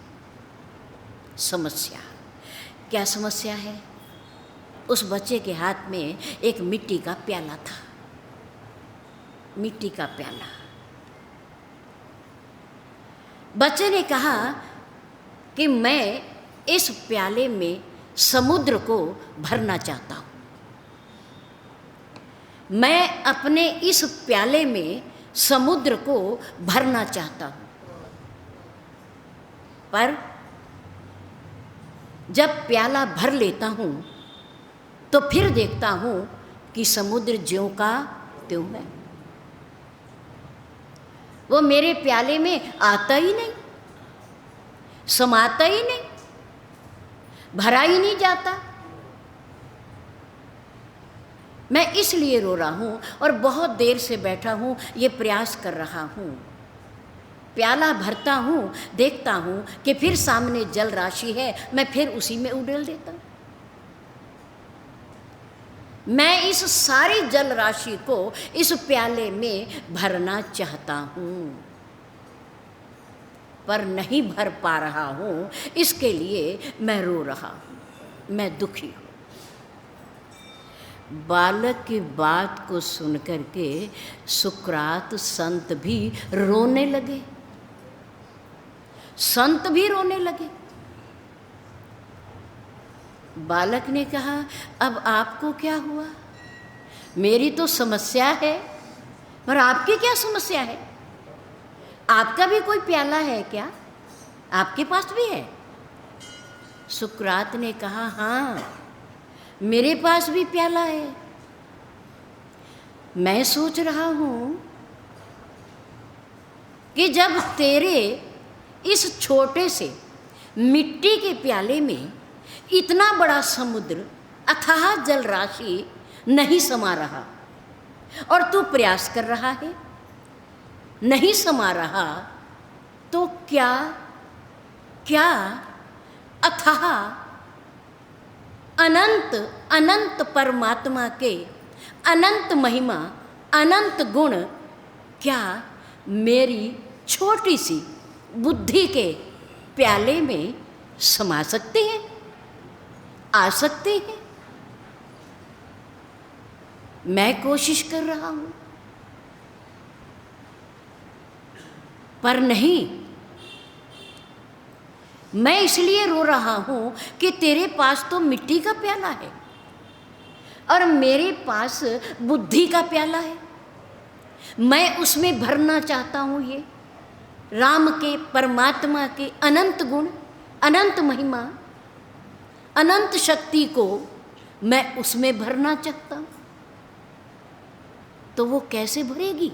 समस्या? क्या समस्या है? उस बच्चे के हाथ में एक मिट्टी का प्याला था, मिट्टी का प्याला। बच्चे ने कहा कि मैं इस प्याले में समुद्र को भरना चाहता हूँ, मैं अपने इस प्याले में समुद्र को भरना चाहता हूँ, पर जब प्याला भर लेता हूँ तो फिर देखता हूँ कि समुद्र ज्यों का त्यों है, वो मेरे प्याले में आता ही नहीं, समाता ही नहीं, भरा ही नहीं जाता। मैं इसलिए रो रहा हूँ और बहुत देर से बैठा हूँ, ये प्रयास कर रहा हूँ। प्याला भरता हूँ, देखता हूँ कि फिर सामने जल राशि है, मैं फिर उसी में उड़ेल देता हूँ। मैं इस सारी जल राशि को इस प्याले में भरना चाहता हूँ, पर नहीं भर पा रहा हूँ, इसके लिए मैं रो रहा हूँ, मैं दुखी हूँ। बालक की बात को सुनकर के सुकरात संत भी रोने लगे, संत भी रोने लगे। बालक ने कहा, अब आपको क्या हुआ? मेरी तो समस्या है, पर आपकी क्या समस्या है? आपका भी कोई प्याला है क्या? आपके पास भी है? सुकरात ने कहा, हाँ, मेरे पास भी प्याला है। मैं सोच रहा हूँ कि जब तेरे इस छोटे से मिट्टी के प्याले में इतना बड़ा समुद्र अथाह जल राशि नहीं समा रहा और तू प्रयास कर रहा है, नहीं समा रहा, तो क्या क्या अथाह अनंत अनंत परमात्मा के अनंत महिमा अनंत गुण क्या मेरी छोटी सी बुद्धि के प्याले में समा सकते हैं, आ सकते हैं? मैं कोशिश कर रहा हूं, पर नहीं। मैं इसलिए रो रहा हूं कि तेरे पास तो मिट्टी का प्याला है और मेरे पास बुद्धि का प्याला है। मैं उसमें भरना चाहता हूं ये राम के, परमात्मा के अनंत गुण, अनंत महिमा, अनंत शक्ति को मैं उसमें भरना चाहता हूं। तो वो कैसे भरेगी?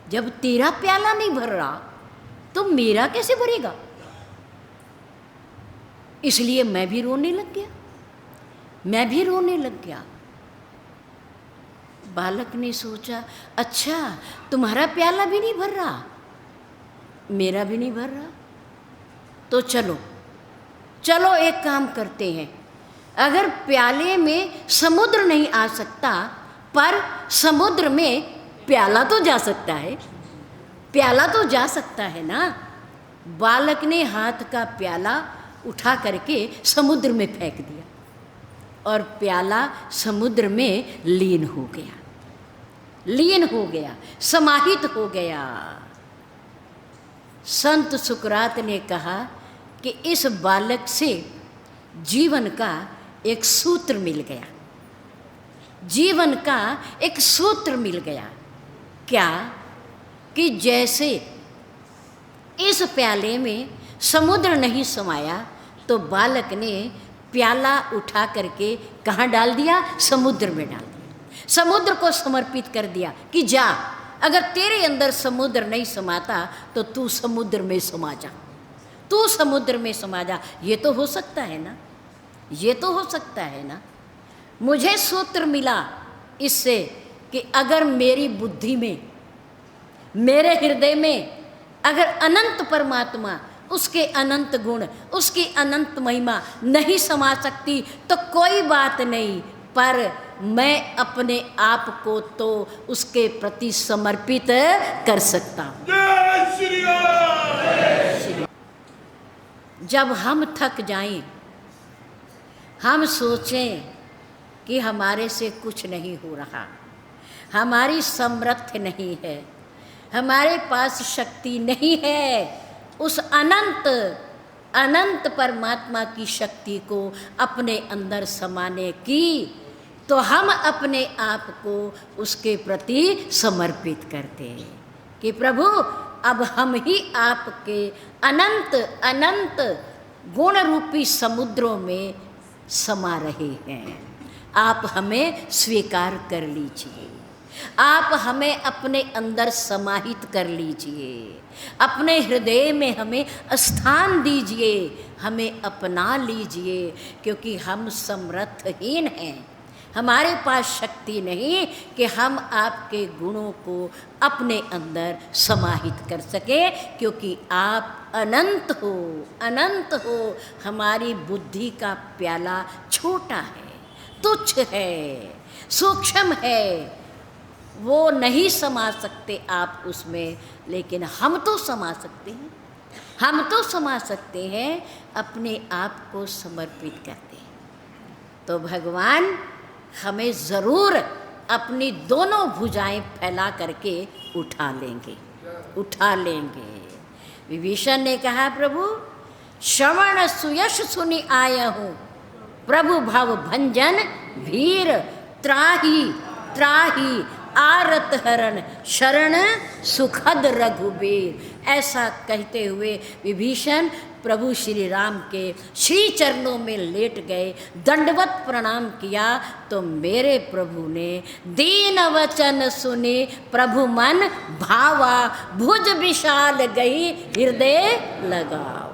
जब तेरा प्याला नहीं भर रहा तो मेरा कैसे भरेगा? इसलिए मैं भी रोने लग गया, मैं भी रोने लग गया। बालक ने सोचा, अच्छा, तुम्हारा प्याला भी नहीं भर रहा, मेरा भी नहीं भर रहा, तो चलो चलो एक काम करते हैं। अगर प्याले में समुद्र नहीं आ सकता, पर समुद्र में प्याला तो जा सकता है, प्याला तो जा सकता है ना। बालक ने हाथ का प्याला उठा करके समुद्र में फेंक दिया और प्याला समुद्र में लीन हो गया, लीन हो गया, समाहित हो गया। संत सुकरात ने कहा कि इस बालक से जीवन का एक सूत्र मिल गया, जीवन का एक सूत्र मिल गया। क्या? कि जैसे इस प्याले में समुद्र नहीं समाया तो बालक ने प्याला उठा करके कहाँ डाल दिया? समुद्र में डाल दिया, समुद्र को समर्पित कर दिया कि जा, अगर तेरे अंदर समुद्र नहीं समाता तो तू समुद्र में समा जा, तू समुद्र में समा जा। ये तो हो सकता है ना, ये तो हो सकता है ना। मुझे सूत्र मिला इससे कि अगर मेरी बुद्धि में, मेरे हृदय में अगर अनंत परमात्मा, उसके अनंत गुण, उसकी अनंत महिमा नहीं समा सकती तो कोई बात नहीं, पर मैं अपने आप को तो उसके प्रति समर्पित कर सकता हूँ। जय श्री राम। जब हम थक जाएं, हम सोचें कि हमारे से कुछ नहीं हो रहा, हमारी समर्थ नहीं है, हमारे पास शक्ति नहीं है उस अनंत अनंत परमात्मा की शक्ति को अपने अंदर समाने की, तो हम अपने आप को उसके प्रति समर्पित करते हैं कि प्रभु अब हम ही आपके अनंत अनंत गुण रूपी समुद्रों में समा रहे हैं। आप हमें स्वीकार कर लीजिए, आप हमें अपने अंदर समाहित कर लीजिए, अपने हृदय में हमें स्थान दीजिए, हमें अपना लीजिए, क्योंकि हम समर्थहीन हैं, हमारे पास शक्ति नहीं कि हम आपके गुणों को अपने अंदर समाहित कर सके, क्योंकि आप अनंत हो, अनंत हो। हमारी बुद्धि का प्याला छोटा है, तुच्छ है, सूक्ष्म है, वो नहीं समा सकते आप उसमें, लेकिन हम तो समा सकते हैं, हम तो समा सकते हैं, अपने आप को समर्पित करते हैं। तो भगवान हमें ज़रूर अपनी दोनों भुजाएं फैला करके उठा लेंगे, उठा लेंगे। विभीषण ने कहा, प्रभु श्रवण सुयश सुनि आया हूँ, प्रभु भव भंजन भीर त्राही त्राही आरत हरण शरण सुखद रघुबीर। ऐसा कहते हुए विभीषण प्रभु श्री राम के श्री चरणों में लेट गए, दंडवत प्रणाम किया। तो मेरे प्रभु ने दीन वचन सुने प्रभु मन भावा, भुज विशाल गई हृदय लगावा।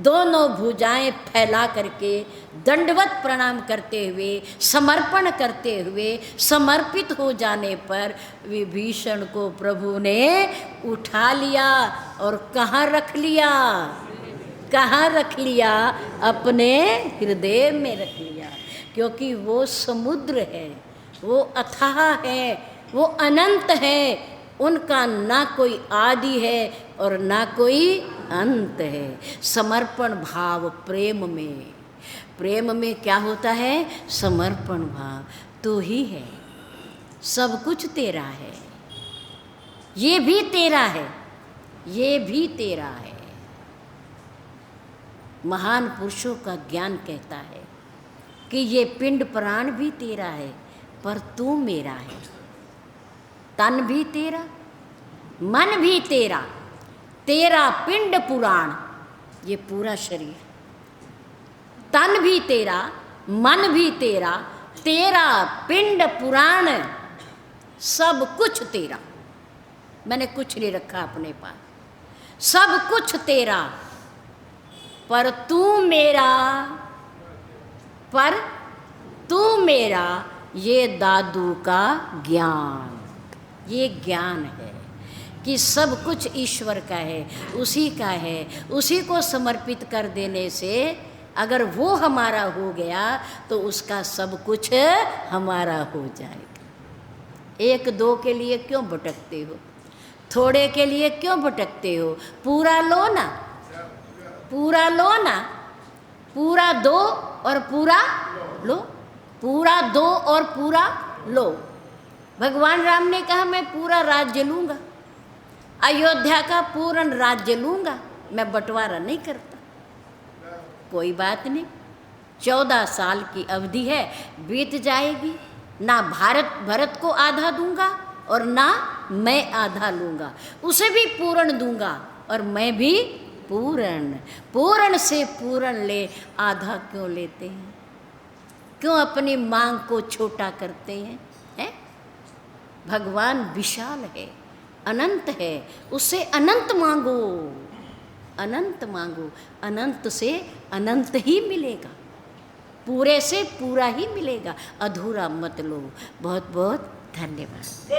दोनों भुजाएं फैला करके दंडवत प्रणाम करते हुए, समर्पण करते हुए, समर्पित हो जाने पर विभीषण को प्रभु ने उठा लिया और कहाँ रख लिया? कहाँ रख लिया? अपने हृदय में रख लिया। क्योंकि वो समुद्र है, वो अथाह है, वो अनंत है। उनका ना कोई आदि है और ना कोई अंत है। समर्पण भाव प्रेम में, प्रेम में क्या होता है? समर्पण भाव। तू ही है, सब कुछ तेरा है, ये भी तेरा है, ये भी तेरा है। महान पुरुषों का ज्ञान कहता है कि ये पिंड प्राण भी तेरा है, पर तू मेरा है। तन भी तेरा, मन भी तेरा, तेरा पिंड पुराण, ये पूरा शरीर। तन भी तेरा, मन भी तेरा, तेरा पिंड पुराण, सब कुछ तेरा। मैंने कुछ नहीं रखा अपने पास, सब कुछ तेरा, पर तू मेरा, पर तू मेरा। ये दादू का ज्ञान, ये ज्ञान है कि सब कुछ ईश्वर का है, उसी का है। उसी को समर्पित कर देने से अगर वो हमारा हो गया तो उसका सब कुछ हमारा हो जाएगा। एक दो के लिए क्यों भटकते हो? थोड़े के लिए क्यों भटकते हो? पूरा लो ना, पूरा लो ना, पूरा दो और पूरा लो, पूरा दो और पूरा लो। भगवान राम ने कहा मैं पूरा राज्य लूँगा, अयोध्या का पूर्ण राज्य लूँगा, मैं बंटवारा नहीं करता। कोई बात नहीं, 14 साल की अवधि है, बीत जाएगी। ना भरत को आधा दूंगा और ना मैं आधा लूँगा, उसे भी पूर्ण दूंगा और मैं भी पूर्ण। पूर्ण से पूर्ण ले, आधा क्यों लेते हैं? क्यों अपनी मांग को छोटा करते हैं? हैं? भगवान विशाल है, अनंत है, उससे अनंत मांगो, अनंत मांगो। अनंत से अनंत ही मिलेगा, पूरे से पूरा ही मिलेगा, अधूरा मत लो। बहुत बहुत धन्यवाद।